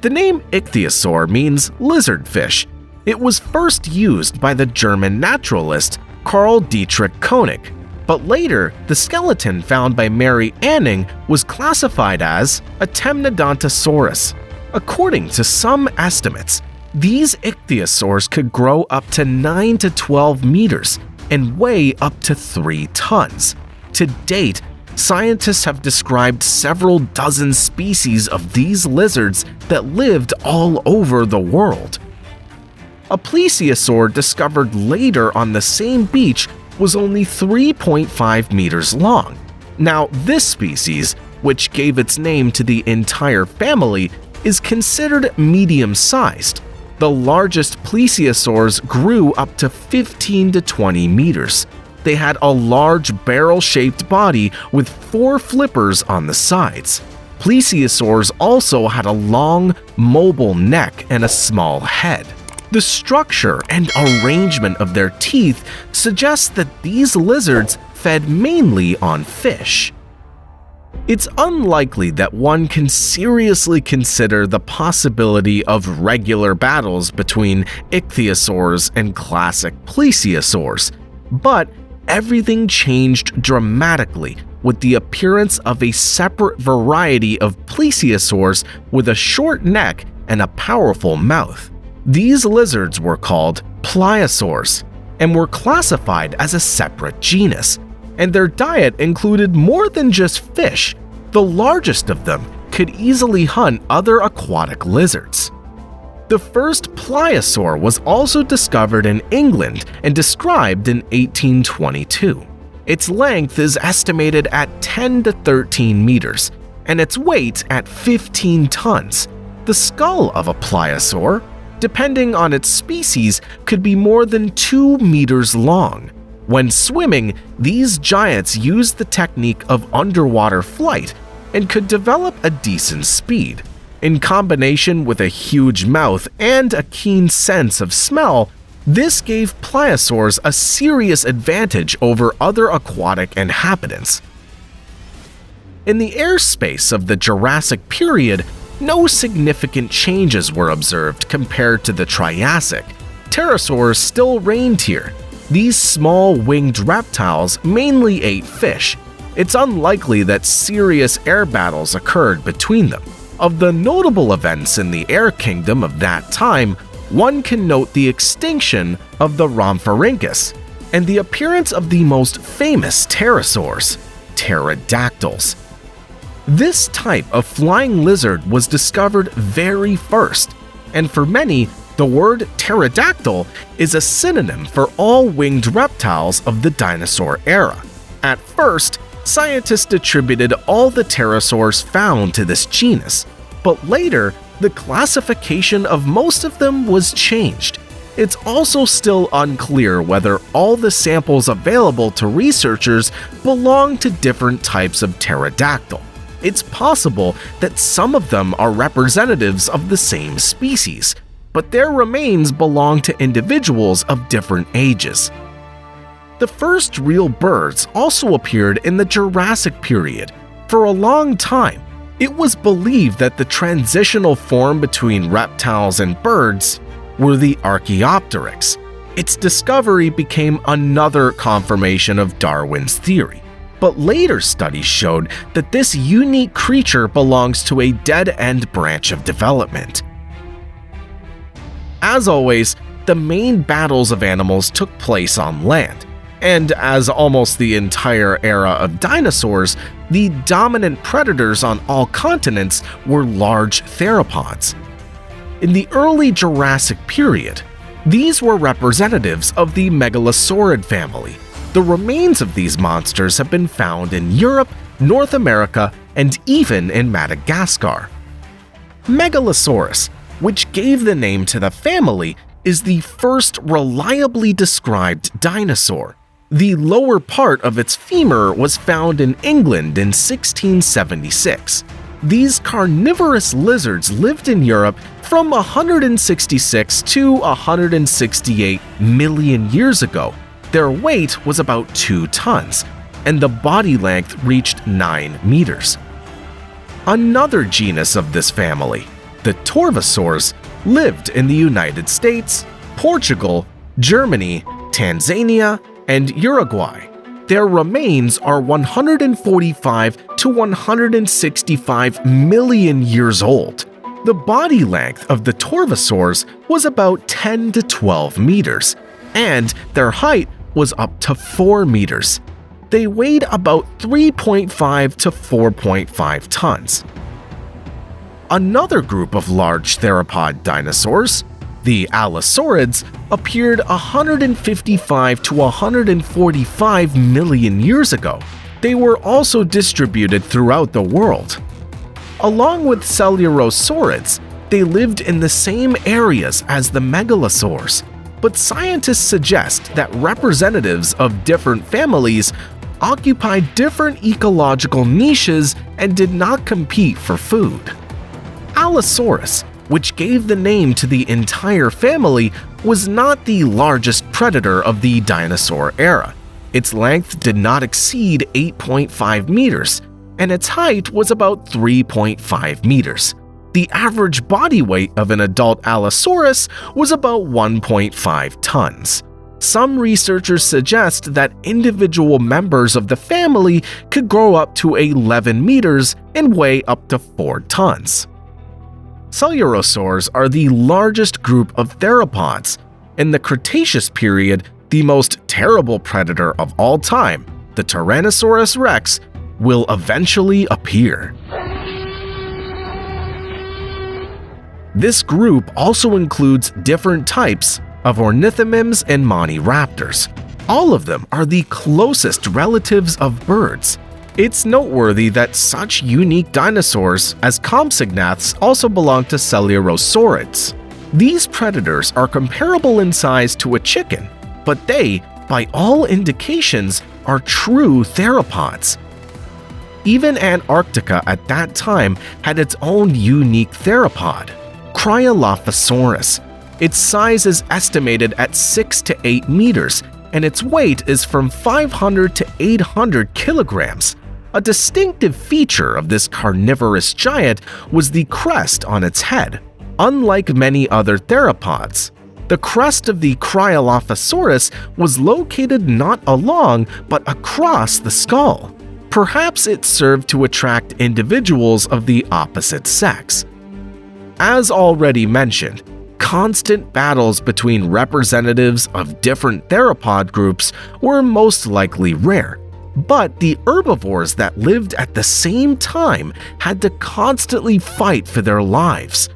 The name ichthyosaur means lizardfish. It was first used by the German naturalist Carl Dietrich Koenig, but later the skeleton found by Mary Anning was classified as a Temnodontosaurus. According to some estimates, these ichthyosaurs could grow up to 9 to 12 meters and weigh up to 3 tons. To date, scientists have described several dozen species of these lizards that lived all over the world. A plesiosaur discovered later on the same beach was only 3.5 meters long. Now, this species, which gave its name to the entire family, is considered medium-sized. The largest plesiosaurs grew up to 15 to 20 meters. They had a large barrel-shaped body with 4 flippers on the sides. Plesiosaurs also had a long, mobile neck and a small head. The structure and arrangement of their teeth suggests that these lizards fed mainly on fish. It's unlikely that one can seriously consider the possibility of regular battles between ichthyosaurs and classic plesiosaurs, but everything changed dramatically with the appearance of a separate variety of plesiosaurs with a short neck and a powerful mouth. These lizards were called pliosaurs and were classified as a separate genus, and their diet included more than just fish. The largest of them could easily hunt other aquatic lizards. The first pliosaur was also discovered in England and described in 1822. Its length is estimated at 10 to 13 meters, and its weight at 15 tons. The skull of a pliosaur, depending on its species, could be more than 2 meters long. When swimming, these giants used the technique of underwater flight and could develop a decent speed. In combination with a huge mouth and a keen sense of smell, this gave pliosaurs a serious advantage over other aquatic inhabitants. In the airspace of the Jurassic period, no significant changes were observed compared to the Triassic. Pterosaurs still reigned here. These small winged reptiles mainly ate fish. It's unlikely that serious air battles occurred between them. Of the notable events in the air kingdom of that time, one can note the extinction of the Rhamphorhynchus and the appearance of the most famous pterosaurs, pterodactyls. This type of flying lizard was discovered very first, and for many, the word pterodactyl is a synonym for all winged reptiles of the dinosaur era. At first, scientists attributed all the pterosaurs found to this genus, but later, the classification of most of them was changed. It's also still unclear whether all the samples available to researchers belong to different types of pterodactyl. It's possible that some of them are representatives of the same species, but their remains belong to individuals of different ages. The first real birds also appeared in the Jurassic period. For a long time, it was believed that the transitional form between reptiles and birds were the Archaeopteryx. Its discovery became another confirmation of Darwin's theory, but later studies showed that this unique creature belongs to a dead-end branch of development. As always, the main battles of animals took place on land, and as almost the entire era of dinosaurs, the dominant predators on all continents were large theropods. In the early Jurassic period, these were representatives of the megalosaurid family. The remains of these monsters have been found in Europe, North America, and even in Madagascar. Megalosaurus, which gave the name to the family, is the first reliably described dinosaur. The lower part of its femur was found in England in 1676. These carnivorous lizards lived in Europe from 166 to 168 million years ago. Their weight was about 2 tons, and the body length reached 9 meters. Another genus of this family, the Torvosaurs, lived in the United States, Portugal, Germany, Tanzania, and Uruguay. Their remains are 145 to 165 million years old. The body length of the Torvosaurs was about 10 to 12 meters, and their height was up to 4 meters. They weighed about 3.5 to 4.5 tons. Another group of large theropod dinosaurs, the Allosaurids, appeared 155 to 145 million years ago. They were also distributed throughout the world. Along with Coelurosaurids, they lived in the same areas as the megalosaurs, but scientists suggest that representatives of different families occupied different ecological niches and did not compete for food. Allosaurus, which gave the name to the entire family, was not the largest predator of the dinosaur era. Its length did not exceed 8.5 meters. and its height was about 3.5 meters. The average body weight of an adult Allosaurus was about 1.5 tons. Some researchers suggest that individual members of the family could grow up to 11 meters and weigh up to 4 tons. Coelurosaurs are the largest group of theropods. In the Cretaceous period, the most terrible predator of all time, the Tyrannosaurus rex, will eventually appear. This group also includes different types of ornithomimids and moniraptors. All of them are the closest relatives of birds. It's noteworthy that such unique dinosaurs as compsognaths also belong to coelurosaurids. These predators are comparable in size to a chicken, but they, by all indications, are true theropods. Even Antarctica at that time had its own unique theropod, Cryolophosaurus. Its size is estimated at 6 to 8 meters, and its weight is from 500 to 800 kilograms. A distinctive feature of this carnivorous giant was the crest on its head. Unlike many other theropods, the crest of the Cryolophosaurus was located not along but across the skull. Perhaps it served to attract individuals of the opposite sex. As already mentioned, constant battles between representatives of different theropod groups were most likely rare, but the herbivores that lived at the same time had to constantly fight for their lives.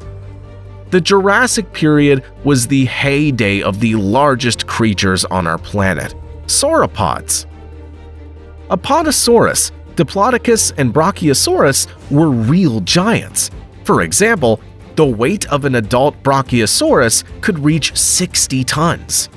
The Jurassic period was the heyday of the largest creatures on our planet, sauropods. Apatosaurus, Diplodocus, and Brachiosaurus were real giants. For example, the weight of an adult Brachiosaurus could reach 60 tons.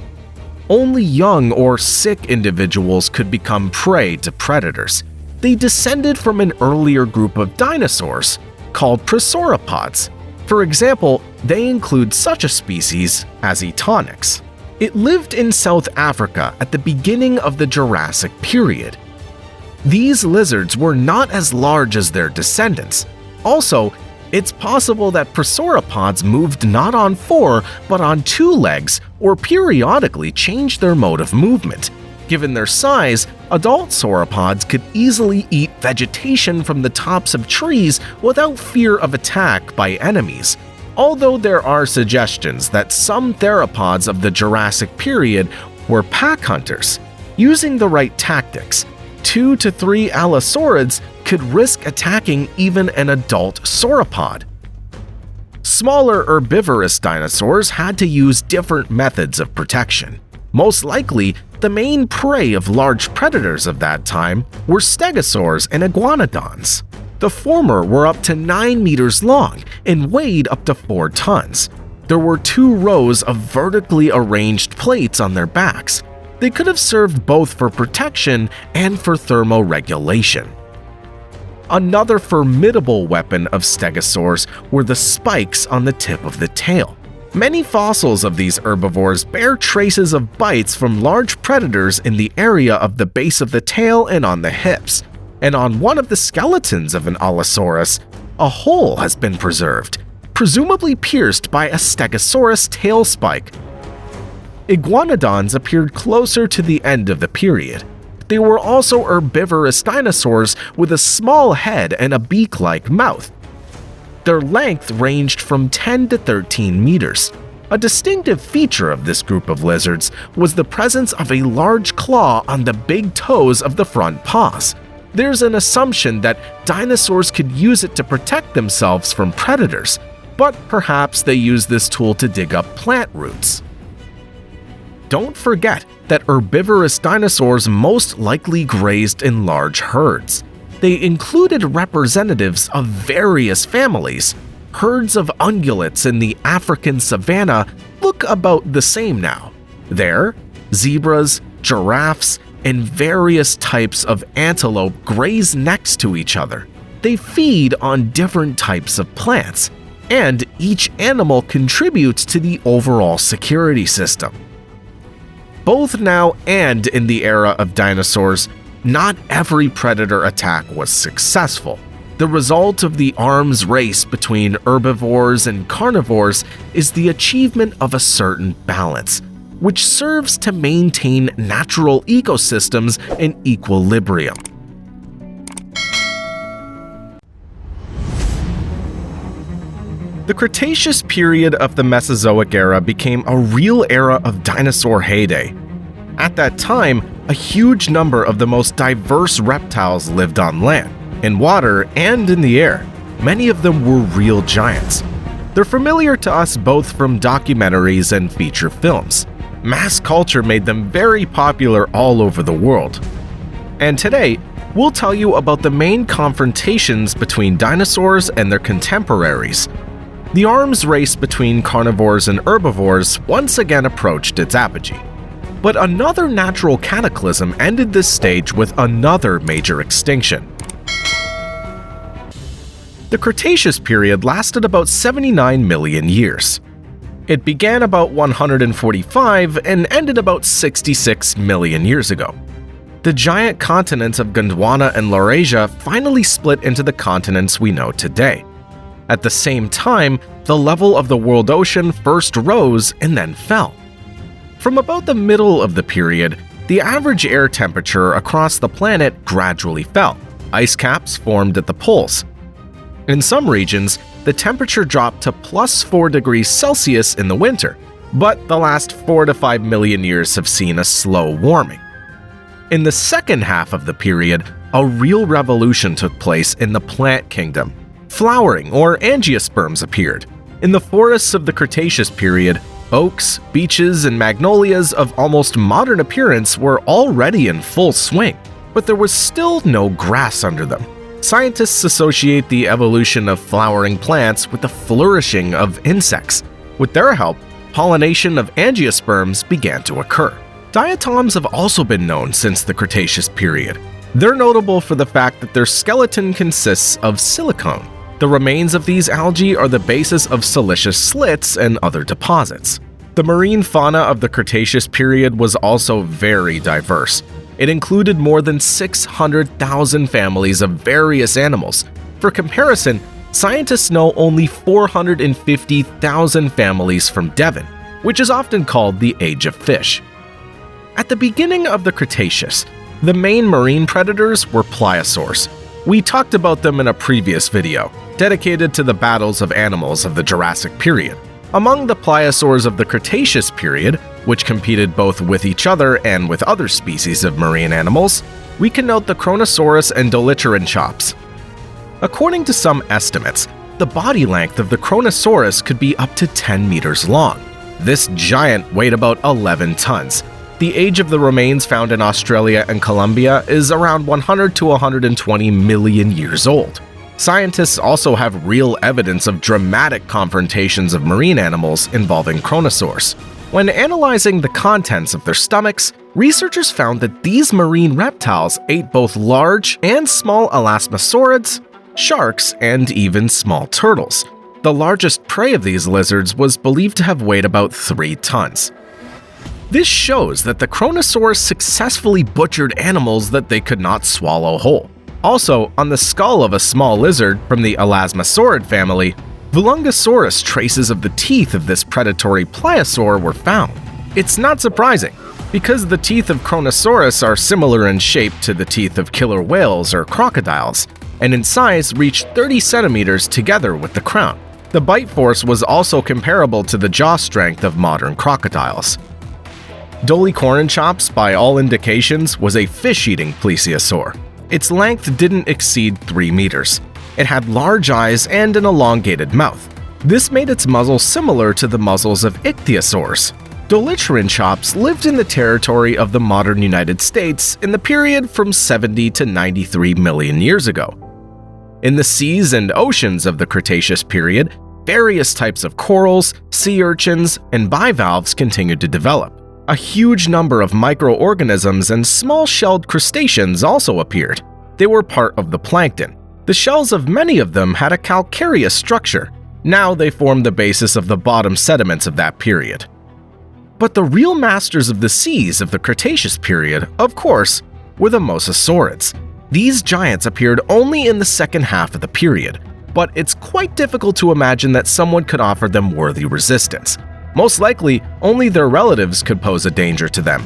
Only young or sick individuals could become prey to predators. They descended from an earlier group of dinosaurs called prosauropods. For example, they include such a species as Etonix. It lived in South Africa at the beginning of the Jurassic period. These lizards were not as large as their descendants. Also, it's possible that prosauropods moved not on 4 but on 2 legs or periodically changed their mode of movement. Given their size, adult sauropods could easily eat vegetation from the tops of trees without fear of attack by enemies. Although there are suggestions that some theropods of the Jurassic period were pack hunters. Using the right tactics, 2 to 3 allosaurids could risk attacking even an adult sauropod. Smaller herbivorous dinosaurs had to use different methods of protection. Most likely, the main prey of large predators of that time were stegosaurs and iguanodons. The former were up to 9 meters long and weighed up to 4 tons. There were 2 rows of vertically arranged plates on their backs. They could have served both for protection and for thermoregulation. Another formidable weapon of stegosaurs were the spikes on the tip of the tail. Many fossils of these herbivores bear traces of bites from large predators in the area of the base of the tail and on the hips. And on one of the skeletons of an Allosaurus, a hole has been preserved, presumably pierced by a Stegosaurus tail spike. Iguanodons appeared closer to the end of the period. They were also herbivorous dinosaurs with a small head and a beak-like mouth. Their length ranged from 10 to 13 meters. A distinctive feature of this group of lizards was the presence of a large claw on the big toes of the front paws. There's an assumption that dinosaurs could use it to protect themselves from predators, but perhaps they used this tool to dig up plant roots. Don't forget that herbivorous dinosaurs most likely grazed in large herds. They included representatives of various families. Herds of ungulates in the African savanna look about the same now. There, zebras, giraffes, and various types of antelope graze next to each other. They feed on different types of plants, and each animal contributes to the overall security system. Both now and in the era of dinosaurs, not every predator attack was successful. The result of the arms race between herbivores and carnivores is the achievement of a certain balance, which serves to maintain natural ecosystems in equilibrium. The Cretaceous period of the Mesozoic era became a real era of dinosaur heyday. At that time, a huge number of the most diverse reptiles lived on land, in water, and in the air. Many of them were real giants. They're familiar to us both from documentaries and feature films. Mass culture made them very popular all over the world. And today, we'll tell you about the main confrontations between dinosaurs and their contemporaries. The arms race between carnivores and herbivores once again approached its apogee. But another natural cataclysm ended this stage with another major extinction. The Cretaceous period lasted about 79 million years. It began about 145 and ended about 66 million years ago. The giant continents of Gondwana and Laurasia finally split into the continents we know today. At the same time, the level of the world ocean first rose and then fell. From about the middle of the period, the average air temperature across the planet gradually fell. Ice caps formed at the poles. In some regions, the temperature dropped to +4 degrees Celsius in the winter, but the last 4 to 5 million years have seen a slow warming. In the second half of the period, a real revolution took place in the plant kingdom. Flowering, or angiosperms, appeared. In the forests of the Cretaceous period, oaks, beeches, and magnolias of almost modern appearance were already in full swing, but there was still no grass under them. Scientists associate the evolution of flowering plants with the flourishing of insects. With their help, pollination of angiosperms began to occur. Diatoms have also been known since the Cretaceous period. They're notable for the fact that their skeleton consists of silicone. The remains of these algae are the basis of siliceous slits and other deposits. The marine fauna of the Cretaceous period was also very diverse. It included more than 600,000 families of various animals. For comparison, scientists know only 450,000 families from Devon, which is often called the Age of Fish. At the beginning of the Cretaceous, the main marine predators were pliosaurs. We talked about them in a previous video, dedicated to the battles of animals of the Jurassic period. Among the pliosaurs of the Cretaceous period, which competed both with each other and with other species of marine animals, we can note the Kronosaurus and Dolichops. According to some estimates, the body length of the Kronosaurus could be up to 10 meters long. This giant weighed about 11 tons. The age of the remains found in Australia and Colombia is around 100 to 120 million years old. Scientists also have real evidence of dramatic confrontations of marine animals involving Kronosaurs. When analyzing the contents of their stomachs, researchers found that these marine reptiles ate both large and small elasmosaurids, sharks, and even small turtles. The largest prey of these lizards was believed to have weighed about 3 tons. This shows that the Kronosaurs successfully butchered animals that they could not swallow whole. Also, on the skull of a small lizard from the elasmosaurid family, Vulungosaurus traces of the teeth of this predatory pliosaur were found. It's not surprising, because the teeth of Kronosaurus are similar in shape to the teeth of killer whales or crocodiles, and in size reach 30 centimeters together with the crown. The bite force was also comparable to the jaw strength of modern crocodiles. Dolichops, by all indications, was a fish-eating plesiosaur. Its length didn't exceed 3 meters. It had large eyes and an elongated mouth. This made its muzzle similar to the muzzles of ichthyosaurs. Dolichops lived in the territory of the modern United States in the period from 70 to 93 million years ago. In the seas and oceans of the Cretaceous period, various types of corals, sea urchins, and bivalves continued to develop. A huge number of microorganisms and small-shelled crustaceans also appeared. They were part of the plankton. The shells of many of them had a calcareous structure. Now they form the basis of the bottom sediments of that period. But the real masters of the seas of the Cretaceous period, of course, were the mosasaurids. These giants appeared only in the second half of the period, but it's quite difficult to imagine that someone could offer them worthy resistance. Most likely, only their relatives could pose a danger to them.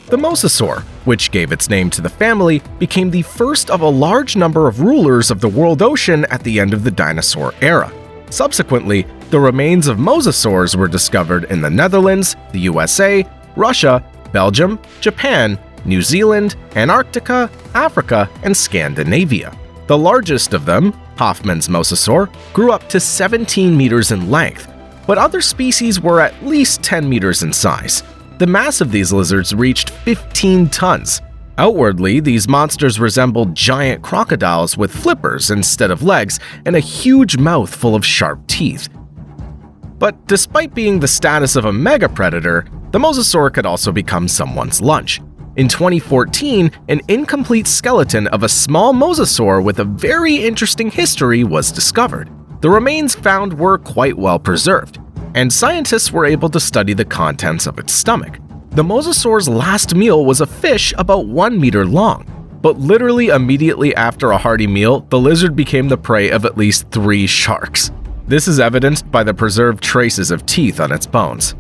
The mosasaur, which gave its name to the family, became the first of a large number of rulers of the world ocean at the end of the dinosaur era. Subsequently, the remains of mosasaurs were discovered in the Netherlands, the USA, Russia, Belgium, Japan, New Zealand, Antarctica, Africa, and Scandinavia. The largest of them, Hoffman's mosasaur, grew up to 17 meters in length, but other species were at least 10 meters in size. The mass of these lizards reached 15 tons. Outwardly, these monsters resembled giant crocodiles with flippers instead of legs and a huge mouth full of sharp teeth. But despite being the status of a megapredator, the mosasaur could also become someone's lunch. In 2014, an incomplete skeleton of a small mosasaur with a very interesting history was discovered. The remains found were quite well preserved, and scientists were able to study the contents of its stomach. The mosasaur's last meal was a fish about 1 meter long, but literally immediately after a hearty meal, the lizard became the prey of at least 3 sharks. This is evidenced by the preserved traces of teeth on its bones.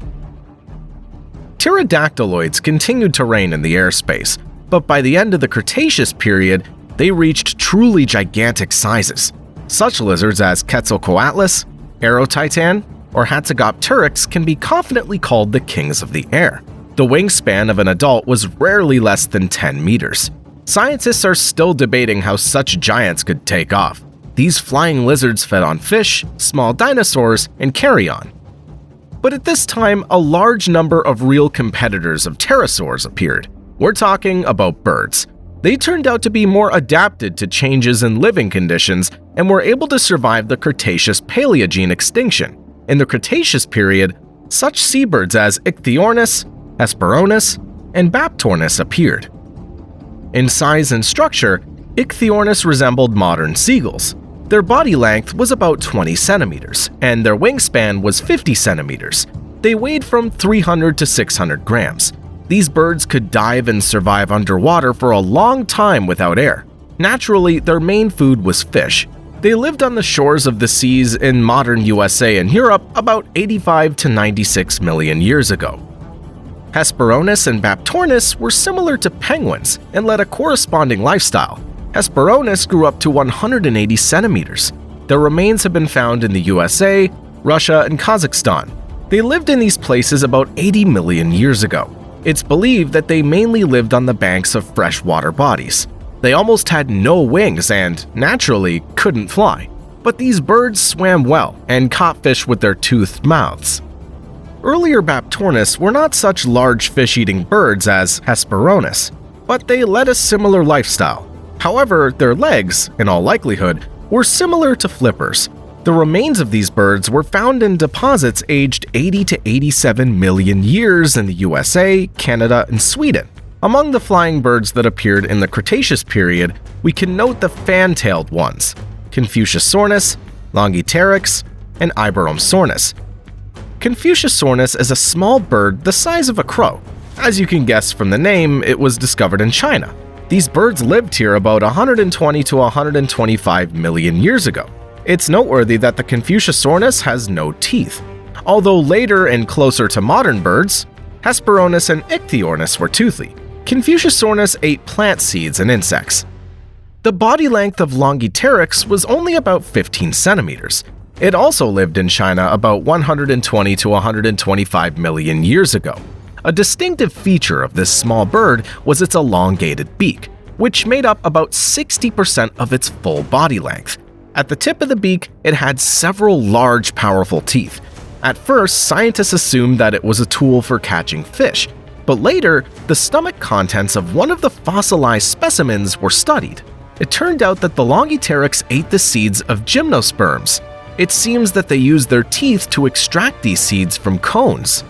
Pterodactyloids continued to reign in the airspace, but by the end of the Cretaceous period, they reached truly gigantic sizes. Such lizards as Quetzalcoatlus, Aerotitan, or Hatzegopteryx can be confidently called the kings of the air. The wingspan of an adult was rarely less than 10 meters. Scientists are still debating how such giants could take off. These flying lizards fed on fish, small dinosaurs, and carrion. But at this time, a large number of real competitors of pterosaurs appeared. We're talking about birds. They turned out to be more adapted to changes in living conditions and were able to survive the Cretaceous-Paleogene extinction. In the Cretaceous period, such seabirds as Ichthyornis, Hesperornis, and Baptornis appeared. In size and structure, Ichthyornis resembled modern seagulls. Their body length was about 20 centimeters, and their wingspan was 50 centimeters. They weighed from 300 to 600 grams. These birds could dive and survive underwater for a long time without air. Naturally, their main food was fish. They lived on the shores of the seas in modern USA and Europe about 85 to 96 million years ago. Hesperornis and Baptornis were similar to penguins and led a corresponding lifestyle. Hesperornis grew up to 180 centimeters. Their remains have been found in the USA, Russia, and Kazakhstan. They lived in these places about 80 million years ago. It's believed that they mainly lived on the banks of freshwater bodies. They almost had no wings and, naturally, couldn't fly. But these birds swam well and caught fish with their toothed mouths. Earlier Baptornis were not such large fish-eating birds as Hesperornis, but they led a similar lifestyle. However, their legs, in all likelihood, were similar to flippers. The remains of these birds were found in deposits aged 80 to 87 million years in the USA, Canada, and Sweden. Among the flying birds that appeared in the Cretaceous period, we can note the fan-tailed ones, Confuciusornis, Longipteryx, and Iberomsornis. Confuciusornis is a small bird the size of a crow. As you can guess from the name, it was discovered in China. These birds lived here about 120 to 125 million years ago. It's noteworthy that the Confuciusornis has no teeth. Although later and closer to modern birds, Hesperornis and Ichthyornis were toothy. Confuciusornis ate plant seeds and insects. The body length of Longipteryx was only about 15 centimeters. It also lived in China about 120 to 125 million years ago. A distinctive feature of this small bird was its elongated beak, which made up about 60% of its full body length. At the tip of the beak, it had several large, powerful teeth. At first, scientists assumed that it was a tool for catching fish, but later, the stomach contents of one of the fossilized specimens were studied. It turned out that the Longipteryx ate the seeds of gymnosperms. It seems that they used their teeth to extract these seeds from cones.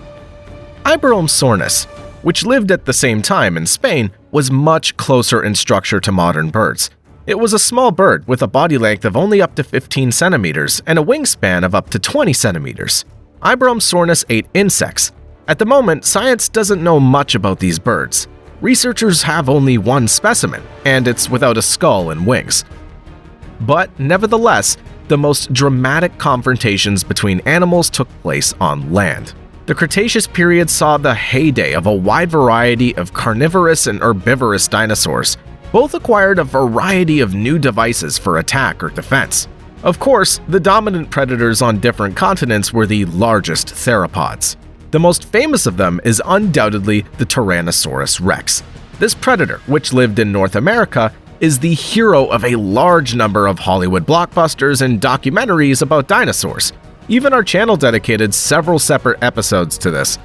Iberomsornis, which lived at the same time in Spain, was much closer in structure to modern birds. It was a small bird with a body length of only up to 15 centimeters and a wingspan of up to 20 centimeters. Iberomsornis ate insects. At the moment, science doesn't know much about these birds. researchers have only one specimen, and it's without a skull and wings. But nevertheless, the most dramatic confrontations between animals took place on land. The Cretaceous period saw the heyday of a wide variety of carnivorous and herbivorous dinosaurs. Both acquired a variety of new devices for attack or defense. Of course, the dominant predators on different continents were the largest theropods. The most famous of them is undoubtedly the Tyrannosaurus rex. This predator, which lived in North America, is the hero of a large number of Hollywood blockbusters and documentaries about dinosaurs. Even our channel dedicated several separate episodes to this.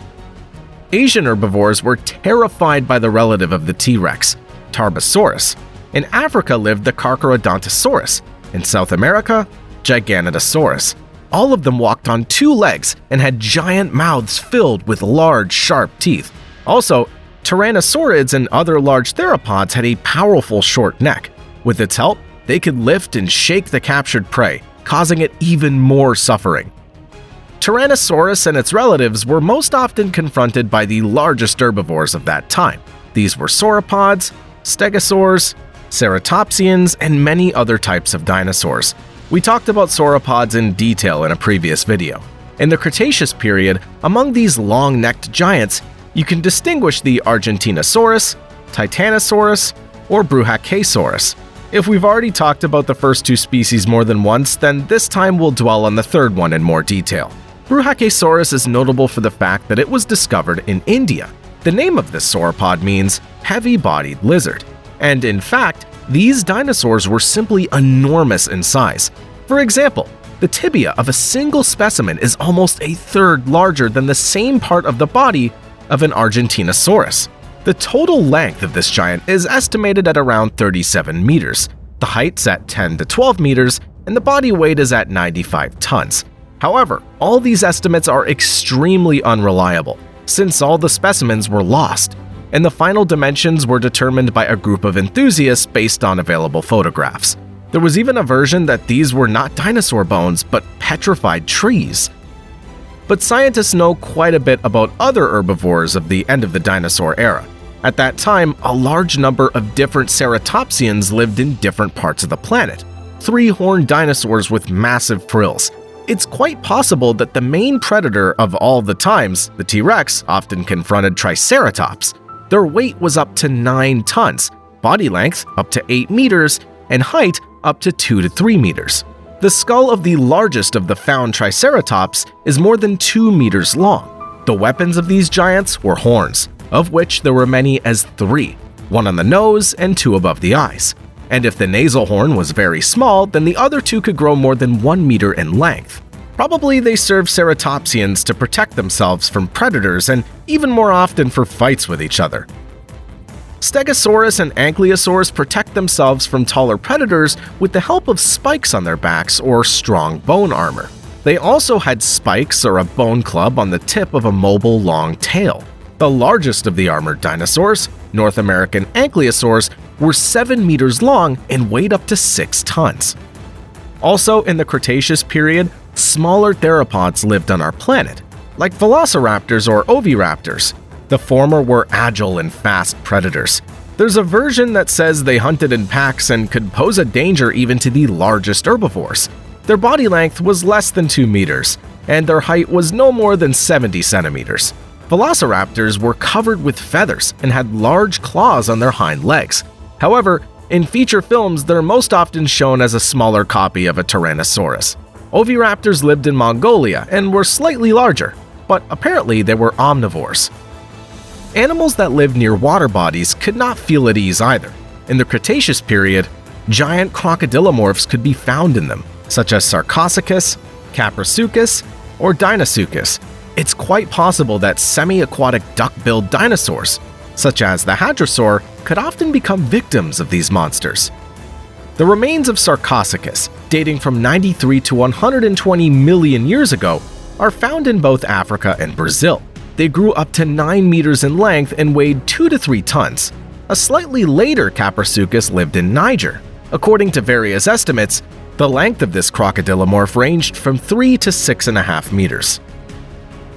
Asian herbivores were terrified by the relative of the T-Rex, Tarbosaurus. In Africa lived the Carcharodontosaurus. In South America, Giganotosaurus. All of them walked on two legs and had giant mouths filled with large, sharp teeth. Also, tyrannosaurids and other large theropods had a powerful short neck. With its help, they could lift and shake the captured prey, causing it even more suffering. Tyrannosaurus and its relatives were most often confronted by the largest herbivores of that time. These were sauropods, stegosaurs, ceratopsians, and many other types of dinosaurs. We talked about sauropods in detail in a previous video. In the Cretaceous period, among these long-necked giants, you can distinguish the Argentinosaurus, Titanosaurus, or Brachiosaurus. If we've already talked about the first two species more than once, then this time we'll dwell on the third one in more detail. Brachiosaurus is notable for the fact that it was discovered in India. The name of this sauropod means heavy-bodied lizard. And in fact, these dinosaurs were simply enormous in size. For example, the tibia of a single specimen is almost a third larger than the same part of the body of an Argentinosaurus. The total length of this giant is estimated at around 37 meters. The height's at 10 to 12 meters, and the body weight is at 95 tons. However, all these estimates are extremely unreliable, since all the specimens were lost, and the final dimensions were determined by a group of enthusiasts based on available photographs. There was even a version that these were not dinosaur bones, but petrified trees. But scientists know quite a bit about other herbivores of the end of the dinosaur era. At that time, a large number of different ceratopsians lived in different parts of the planet. Three-horned dinosaurs with massive frills. It's quite possible that the main predator of all the times, the T-Rex, often confronted Triceratops. Their weight was up to 9 tons, body length up to 8 meters, and height up to 2 to 3 meters. The skull of the largest of the found Triceratops is more than 2 meters long. The weapons of these giants were horns, of which there were many as 3, one on the nose and 2 above the eyes. And if the nasal horn was very small, then the other 2 could grow more than 1 meter in length. Probably they served ceratopsians to protect themselves from predators and even more often for fights with each other. Stegosaurus and Ankylosaurs protect themselves from taller predators with the help of spikes on their backs or strong bone armor. They also had spikes or a bone club on the tip of a mobile long tail. The largest of the armored dinosaurs, North American Ankylosaurs, were 7 meters long and weighed up to 6 tons. Also in the Cretaceous period, smaller theropods lived on our planet, like velociraptors or oviraptors. The former were agile and fast predators. There's a version that says they hunted in packs and could pose a danger even to the largest herbivores. Their body length was less than 2 meters, and their height was no more than 70 centimeters. Velociraptors were covered with feathers and had large claws on their hind legs. However, in feature films, they're most often shown as a smaller copy of a Tyrannosaurus. Oviraptors lived in Mongolia and were slightly larger, but apparently they were omnivores. Animals that lived near water bodies could not feel at ease either. In the Cretaceous period, giant crocodilomorphs could be found in them, such as Sarcosuchus, Caprisuchus, or Deinosuchus. It's quite possible that semi-aquatic duck-billed dinosaurs, such as the hadrosaur, could often become victims of these monsters. The remains of Sarcosuchus, dating from 93 to 120 million years ago, are found in both Africa and Brazil. They grew up to 9 meters in length and weighed 2 to 3 tons. A slightly later Caprisuchus lived in Niger. According to various estimates, the length of this crocodilomorph ranged from 3 to 6.5 meters.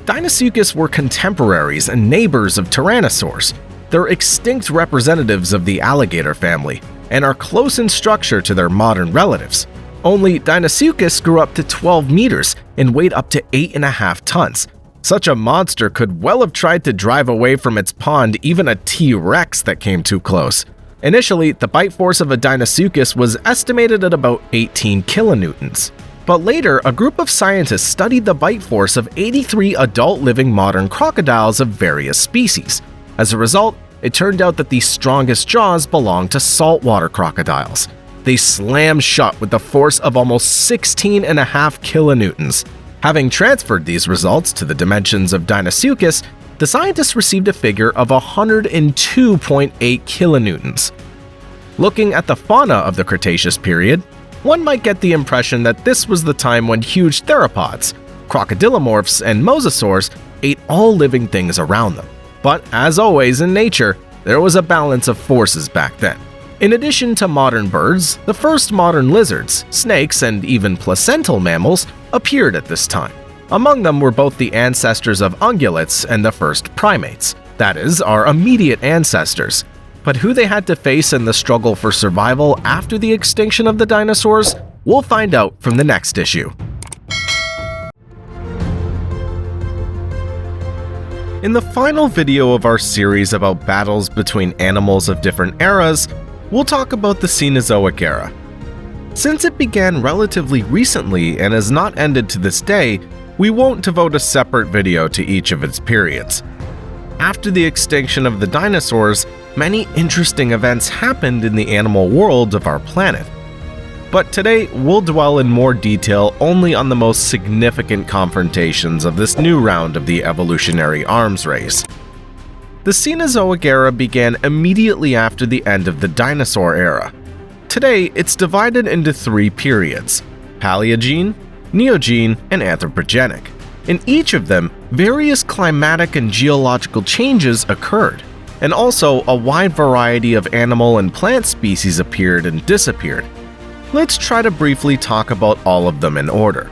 Deinosuchus were contemporaries and neighbors of tyrannosaurs. They're extinct representatives of the alligator family and are close in structure to their modern relatives. Only Deinosuchus grew up to 12 meters and weighed up to 8.5 tons. Such a monster could well have tried to drive away from its pond even a T-Rex that came too close. Initially, the bite force of a Deinosuchus was estimated at about 18 kilonewtons. But later, a group of scientists studied the bite force of 83 adult living modern crocodiles of various species. As a result, it turned out that the strongest jaws belonged to saltwater crocodiles. They slammed shut with a force of almost 16.5 kilonewtons. Having transferred these results to the dimensions of Deinosuchus, the scientists received a figure of 102.8 kilonewtons. Looking at the fauna of the Cretaceous period, one might get the impression that this was the time when huge theropods, crocodilomorphs, and mosasaurs ate all living things around them. But as always in nature, there was a balance of forces back then. In addition to modern birds, the first modern lizards, snakes, and even placental mammals appeared at this time. Among them were both the ancestors of ungulates and the first primates, that is, our immediate ancestors. But who they had to face in the struggle for survival after the extinction of the dinosaurs, we'll find out from the next issue. In the final video of our series about battles between animals of different eras, we'll talk about the Cenozoic era. Since it began relatively recently and has not ended to this day, we won't devote a separate video to each of its periods. After the extinction of the dinosaurs, many interesting events happened in the animal world of our planet. But today, we'll dwell in more detail only on the most significant confrontations of this new round of the evolutionary arms race. The Cenozoic era began immediately after the end of the dinosaur era. Today, it's divided into 3 periods: Paleogene, Neogene, and Anthropogenic. In each of them, various climatic and geological changes occurred, and also a wide variety of animal and plant species appeared and disappeared. Let's try to briefly talk about all of them in order.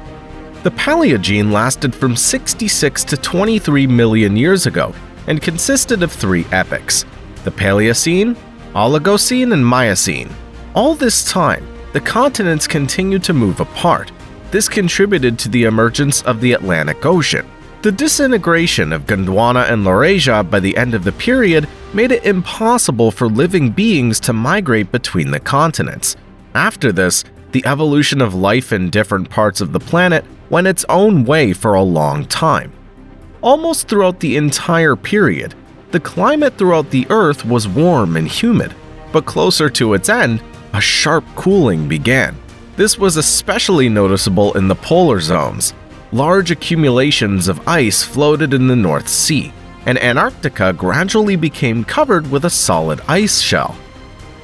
The Paleogene lasted from 66 to 23 million years ago and consisted of 3 epochs: the Paleocene, Oligocene, and Miocene. All this time, the continents continued to move apart. This contributed to the emergence of the Atlantic Ocean. The disintegration of Gondwana and Laurasia by the end of the period made it impossible for living beings to migrate between the continents. After this, the evolution of life in different parts of the planet went its own way for a long time. Almost throughout the entire period, the climate throughout the Earth was warm and humid, but closer to its end, a sharp cooling began. This was especially noticeable in the polar zones. Large accumulations of ice floated in the North Sea, and Antarctica gradually became covered with a solid ice shell.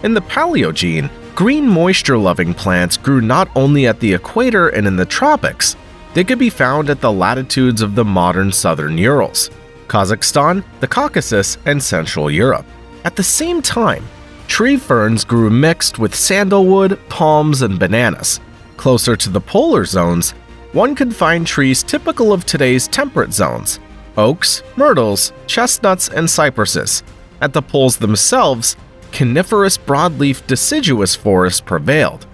In the Paleogene, green moisture-loving plants grew not only at the equator and in the tropics. They could be found at the latitudes of the modern southern Urals, Kazakhstan, the Caucasus, and Central Europe. At the same time, tree ferns grew mixed with sandalwood, palms, and bananas. Closer to the polar zones, one could find trees typical of today's temperate zones: oaks, myrtles, chestnuts, and cypresses. At the poles themselves, coniferous broadleaf deciduous forests prevailed.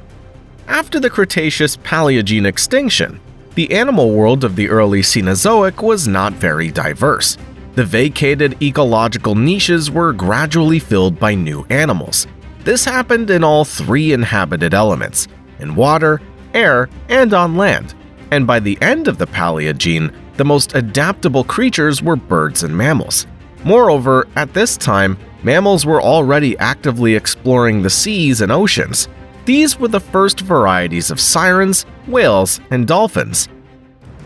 After the Cretaceous-Paleogene extinction, the animal world of the early Cenozoic was not very diverse. The vacated ecological niches were gradually filled by new animals. This happened in all 3 inhabited elements: in water, air, and on land. And by the end of the Paleogene, the most adaptable creatures were birds and mammals. Moreover, at this time, mammals were already actively exploring the seas and oceans. These were the first varieties of sirens, whales, and dolphins.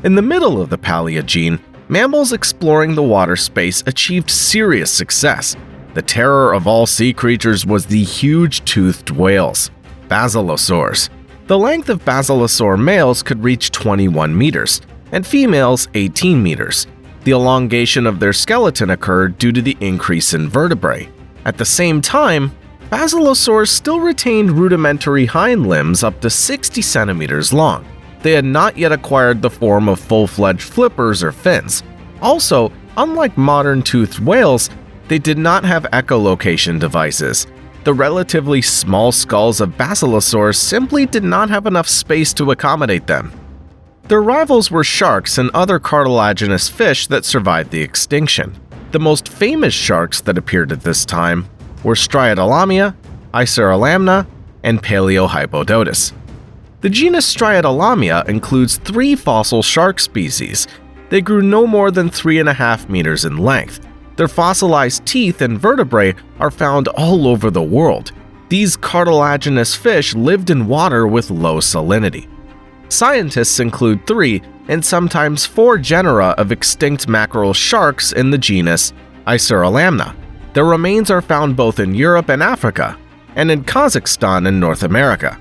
In the middle of the Paleogene, mammals exploring the water space achieved serious success. The terror of all sea creatures was the huge-toothed whales, basilosaurs. The length of basilosaur males could reach 21 meters, and females 18 meters. The elongation of their skeleton occurred due to the increase in vertebrae. At the same time, basilosaurs still retained rudimentary hind limbs up to 60 centimeters long. They had not yet acquired the form of full-fledged flippers or fins. Also, unlike modern toothed whales, They did not have echolocation devices. The relatively small skulls of basilosaurs simply did not have enough space to accommodate them. Their rivals were sharks and other cartilaginous fish that survived the extinction. The most famous sharks that appeared at this time were Striatolamia, Icerolamna, and Paleohypodotus. The genus Striatolamia includes 3 fossil shark species. They grew no more than 3.5 meters in length. Their fossilized teeth and vertebrae are found all over the world. These cartilaginous fish lived in water with low salinity. Scientists include 3 and sometimes 4 genera of extinct mackerel sharks in the genus Icerolamna. Their remains are found both in Europe and Africa, and in Kazakhstan and North America.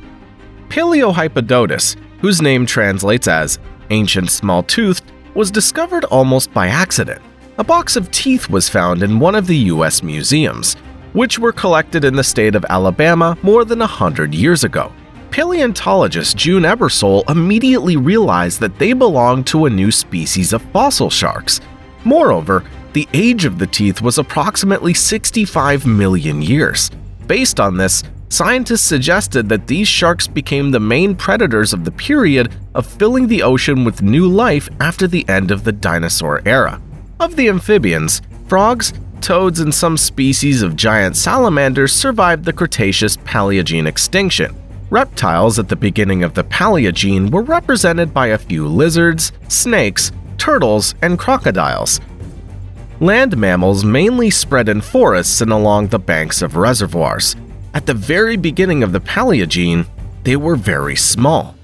Paleohypodotus, whose name translates as ancient small-toothed, was discovered almost by accident. A box of teeth was found in one of the U.S. museums, which were collected in the state of Alabama more than 100 years ago. Paleontologist June Ebersole immediately realized that they belonged to a new species of fossil sharks. Moreover, the age of the teeth was approximately 65 million years. Based on this, scientists suggested that these sharks became the main predators of the period of filling the ocean with new life after the end of the dinosaur era. Of the amphibians, frogs, toads, and some species of giant salamanders survived the Cretaceous Paleogene extinction. Reptiles at the beginning of the Paleogene were represented by a few lizards, snakes, turtles, and crocodiles. Land mammals mainly spread in forests and along the banks of reservoirs. At the very beginning of the Paleogene, they were very small.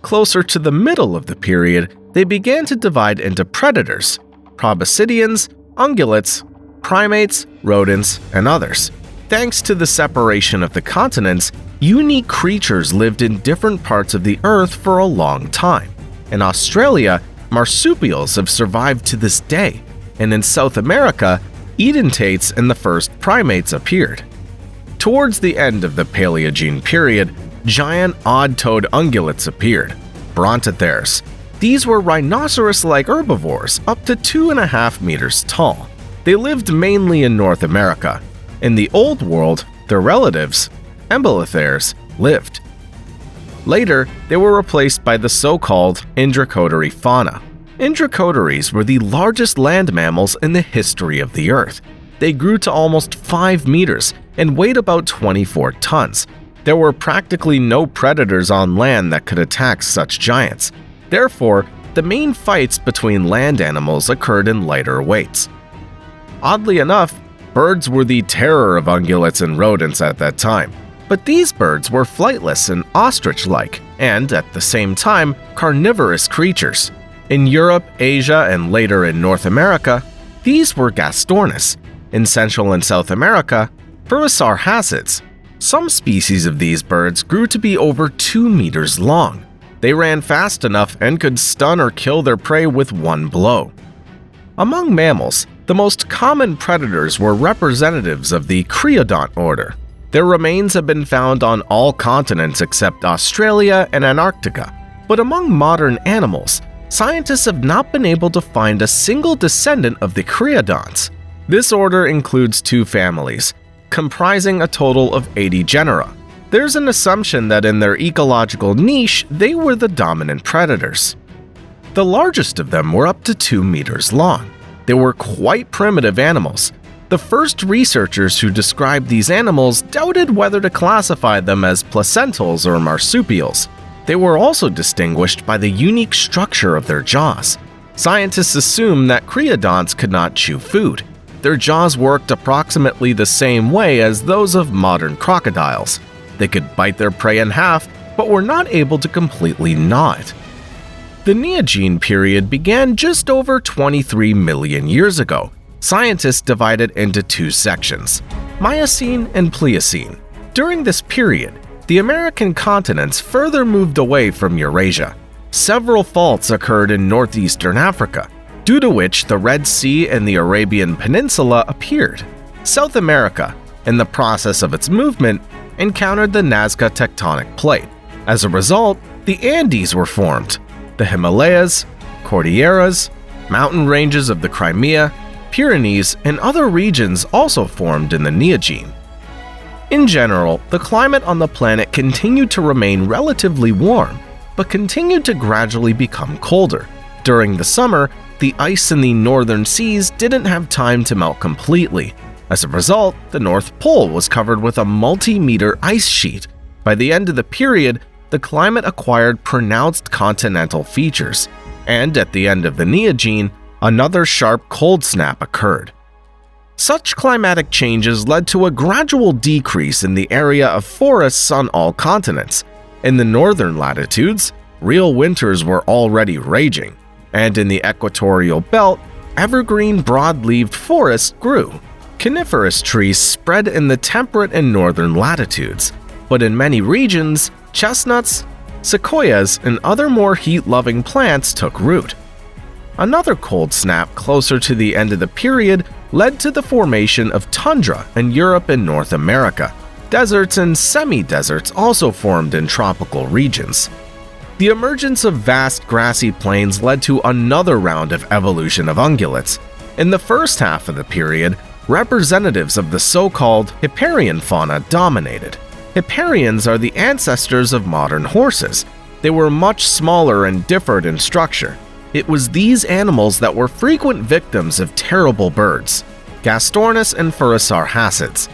Closer to the middle of the period, they began to divide into predators: proboscideans, ungulates, primates, rodents, and others. Thanks to the separation of the continents, unique creatures lived in different parts of the Earth for a long time. In Australia, marsupials have survived to this day, and in South America, edentates and the first primates appeared. Towards the end of the Paleogene period, giant odd-toed ungulates appeared, brontotheres. These were rhinoceros-like herbivores up to 2.5 meters tall. They lived mainly in North America. In the Old World, their relatives, embolotheres, lived. Later, they were replaced by the so-called indracotery fauna. Indracoteries were the largest land mammals in the history of the Earth. They grew to almost 5 meters and weighed about 24 tons. There were practically no predators on land that could attack such giants. Therefore, the main fights between land animals occurred in lighter weights. Oddly enough, birds were the terror of ungulates and rodents at that time. But these birds were flightless and ostrich-like, and at the same time, carnivorous creatures. In Europe, Asia, and later in North America, these were gastornis. In Central and South America, Purusarhacids. Some species of these birds grew to be over 2 meters long. They ran fast enough and could stun or kill their prey with one blow. Among mammals, the most common predators were representatives of the creodont order. Their remains have been found on all continents except Australia and Antarctica. But among modern animals, scientists have not been able to find a single descendant of the creodonts. This order includes 2 families, comprising a total of 80 genera. There's an assumption that in their ecological niche, they were the dominant predators. The largest of them were up to 2 meters long. They were quite primitive animals. The first researchers who described these animals doubted whether to classify them as placentals or marsupials. They were also distinguished by the unique structure of their jaws. Scientists assume that creodonts could not chew food. Their jaws worked approximately the same way as those of modern crocodiles. They could bite their prey in half, but were not able to completely gnaw it. The Neogene period began just over 23 million years ago. Scientists divide it into 2 sections, Miocene and Pliocene. During this period, the American continents further moved away from Eurasia. Several faults occurred in northeastern Africa, due to which the Red Sea and the Arabian Peninsula appeared. South America, in the process of its movement, encountered the Nazca tectonic plate. As a result, the Andes were formed. The Himalayas, Cordilleras, mountain ranges of the Crimea, Pyrenees, and other regions also formed in the Neogene. In general, the climate on the planet continued to remain relatively warm, but continued to gradually become colder. During the summer, the ice in the northern seas didn't have time to melt completely. As a result, the North Pole was covered with a multi-meter ice sheet. By the end of the period, the climate acquired pronounced continental features, and at the end of the Neogene, another sharp cold snap occurred. Such climatic changes led to a gradual decrease in the area of forests on all continents. In the northern latitudes, real winters were already raging, and in the equatorial belt, evergreen broad-leaved forests grew. Coniferous trees spread in the temperate and northern latitudes, but in many regions, chestnuts, sequoias, and other more heat-loving plants took root. Another cold snap closer to the end of the period led to the formation of tundra in Europe and North America. Deserts and semi-deserts also formed in tropical regions. The emergence of vast grassy plains led to another round of evolution of ungulates. In the first half of the period, representatives of the so-called Hipparian fauna dominated. Hipparians are the ancestors of modern horses. They were much smaller and differed in structure. It was these animals that were frequent victims of terrible birds, Gastornis and Furusarhacids.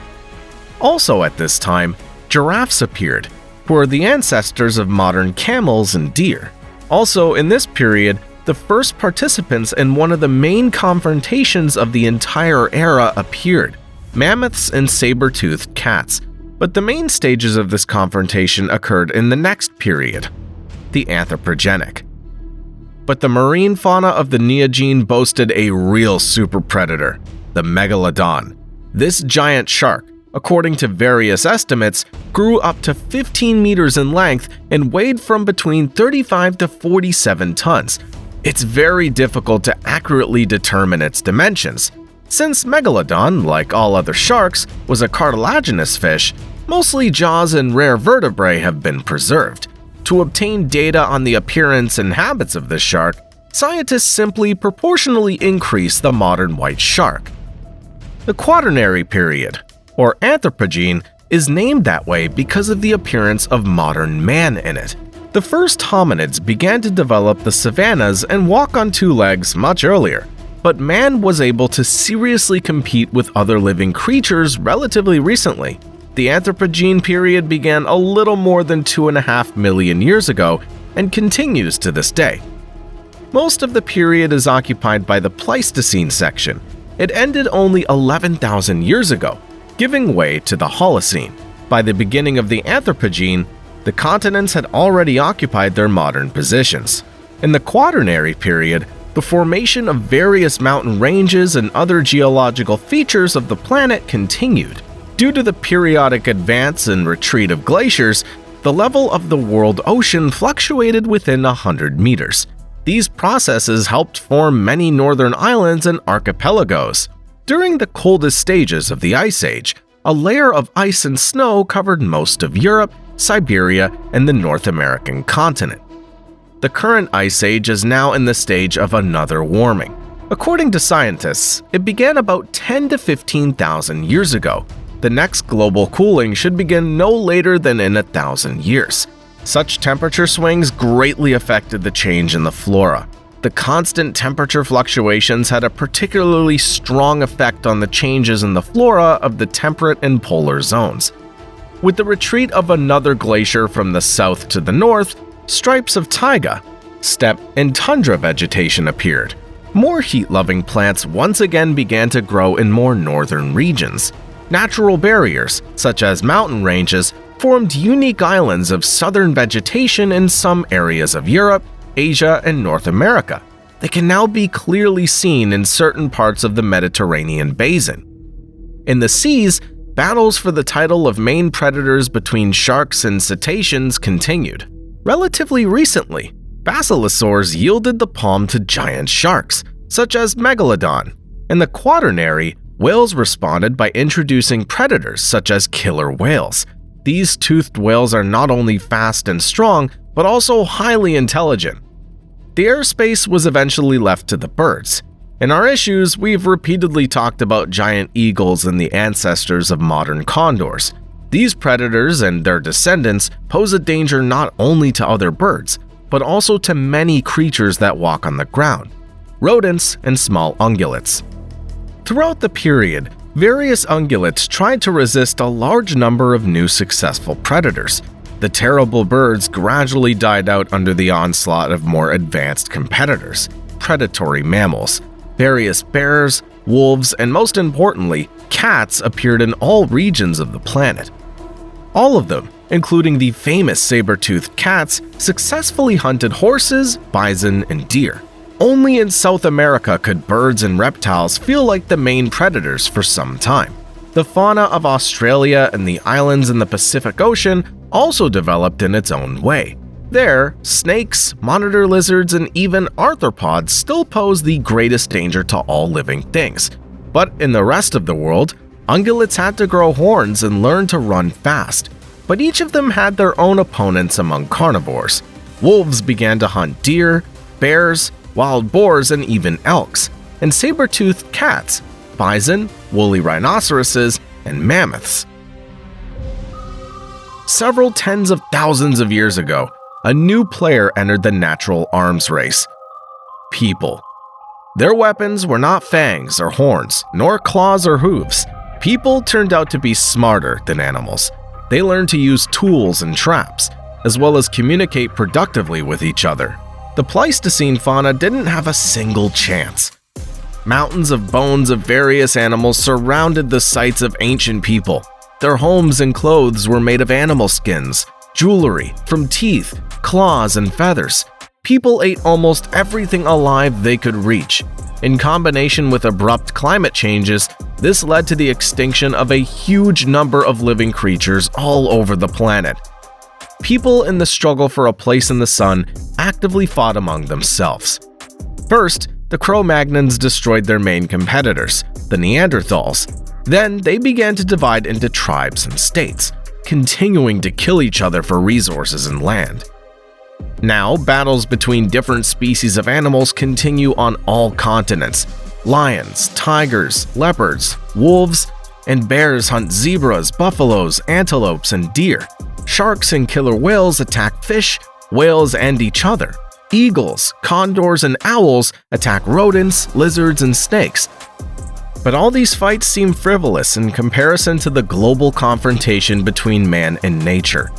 Also at this time, giraffes appeared, who are the ancestors of modern camels and deer. Also in this period, the first participants in one of the main confrontations of the entire era appeared, mammoths and saber-toothed cats. But the main stages of this confrontation occurred in the next period, the Anthropogenic. But the marine fauna of the Neogene boasted a real super predator, the Megalodon. This giant shark, according to various estimates, grew up to 15 meters in length and weighed from between 35 to 47 tons. It's very difficult to accurately determine its dimensions. Since Megalodon, like all other sharks, was a cartilaginous fish, mostly jaws and rare vertebrae have been preserved. To obtain data on the appearance and habits of this shark, scientists simply proportionally increase the modern white shark. The Quaternary period, or Anthropogene, is named that way because of the appearance of modern man in it. The first hominids began to develop the savannas and walk on two legs much earlier, but man was able to seriously compete with other living creatures relatively recently. The Anthropogene period began a little more than 2.5 million years ago and continues to this day. Most of the period is occupied by the Pleistocene section. It ended only 11,000 years ago, giving way to the Holocene. By the beginning of the Anthropogene, the continents had already occupied their modern positions. In the Quaternary period, the formation of various mountain ranges and other geological features of the planet continued. Due to the periodic advance and retreat of glaciers, the level of the world ocean fluctuated within 100 meters. These processes helped form many northern islands and archipelagos. During the coldest stages of the Ice Age, a layer of ice and snow covered most of Europe, Siberia, and the North American continent. The current Ice Age is now in the stage of another warming. According to scientists, it began about 10 to 15,000 years ago. The next global cooling should begin no later than in 1,000 years. Such temperature swings greatly affected the change in the flora. The constant temperature fluctuations had a particularly strong effect on the changes in the flora of the temperate and polar zones. With the retreat of another glacier from the south to the north, stripes of taiga, steppe, and tundra vegetation appeared. More heat-loving plants once again began to grow in more northern regions. Natural barriers, such as mountain ranges, formed unique islands of southern vegetation in some areas of Europe, Asia, and North America. They can now be clearly seen in certain parts of the Mediterranean basin. In the seas, battles for the title of main predators between sharks and cetaceans continued. Relatively recently, basilosaurs yielded the palm to giant sharks, such as Megalodon. In the Quaternary, whales responded by introducing predators such as killer whales. These toothed whales are not only fast and strong, but also highly intelligent. The airspace was eventually left to the birds. In our issues, we've repeatedly talked about giant eagles and the ancestors of modern condors. These predators and their descendants pose a danger not only to other birds, but also to many creatures that walk on the ground, rodents and small ungulates. Throughout the period, various ungulates tried to resist a large number of new successful predators. The terrible birds gradually died out under the onslaught of more advanced competitors, predatory mammals. Various bears, wolves, and most importantly, cats appeared in all regions of the planet. All of them, including the famous saber-toothed cats, successfully hunted horses, bison, and deer. Only in South America could birds and reptiles feel like the main predators for some time. The fauna of Australia and the islands in the Pacific Ocean also developed in its own way. There, snakes, monitor lizards, and even arthropods still pose the greatest danger to all living things. But in the rest of the world, ungulates had to grow horns and learn to run fast. But each of them had their own opponents among carnivores. Wolves began to hunt deer, bears, wild boars, and even elks, and saber-toothed cats, bison, woolly rhinoceroses, and mammoths. Several tens of thousands of years ago, a new player entered the natural arms race: people. Their weapons were not fangs or horns, nor claws or hooves. People turned out to be smarter than animals. They learned to use tools and traps, as well as communicate productively with each other. The Pleistocene fauna didn't have a single chance. Mountains of bones of various animals surrounded the sites of ancient people. Their homes and clothes were made of animal skins, jewelry from teeth, claws, and feathers. People ate almost everything alive they could reach. In combination with abrupt climate changes, this led to the extinction of a huge number of living creatures all over the planet. People in the struggle for a place in the sun actively fought among themselves. First, the Cro-Magnons destroyed their main competitors, the Neanderthals. Then they began to divide into tribes and states, continuing to kill each other for resources and land. Now, battles between different species of animals continue on all continents. Lions, tigers, leopards, wolves, and bears hunt zebras, buffaloes, antelopes, and deer. Sharks and killer whales attack fish, whales, and each other. Eagles, condors, and owls attack rodents, lizards, and snakes. But all these fights seem frivolous in comparison to the global confrontation between man and nature.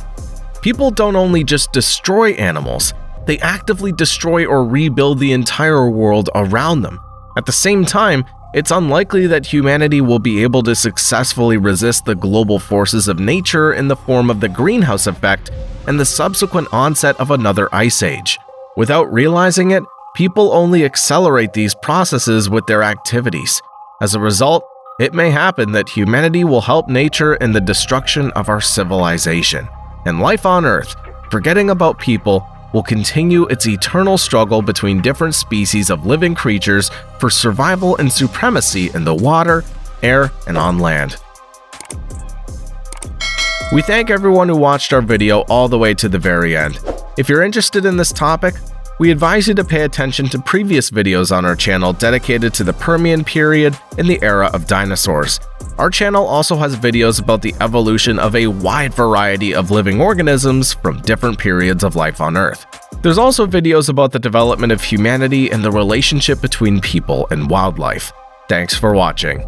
People don't only just destroy animals, they actively destroy or rebuild the entire world around them. At the same time, it's unlikely that humanity will be able to successfully resist the global forces of nature in the form of the greenhouse effect and the subsequent onset of another ice age. Without realizing it, people only accelerate these processes with their activities. As a result, it may happen that humanity will help nature in the destruction of our civilization, and life on Earth, forgetting about people, will continue its eternal struggle between different species of living creatures for survival and supremacy in the water, air, and on land. We thank everyone who watched our video all the way to the very end. If you're interested in this topic, we advise you to pay attention to previous videos on our channel dedicated to the Permian period and the era of dinosaurs. Our channel also has videos about the evolution of a wide variety of living organisms from different periods of life on Earth. There's also videos about the development of humanity and the relationship between people and wildlife. Thanks for watching.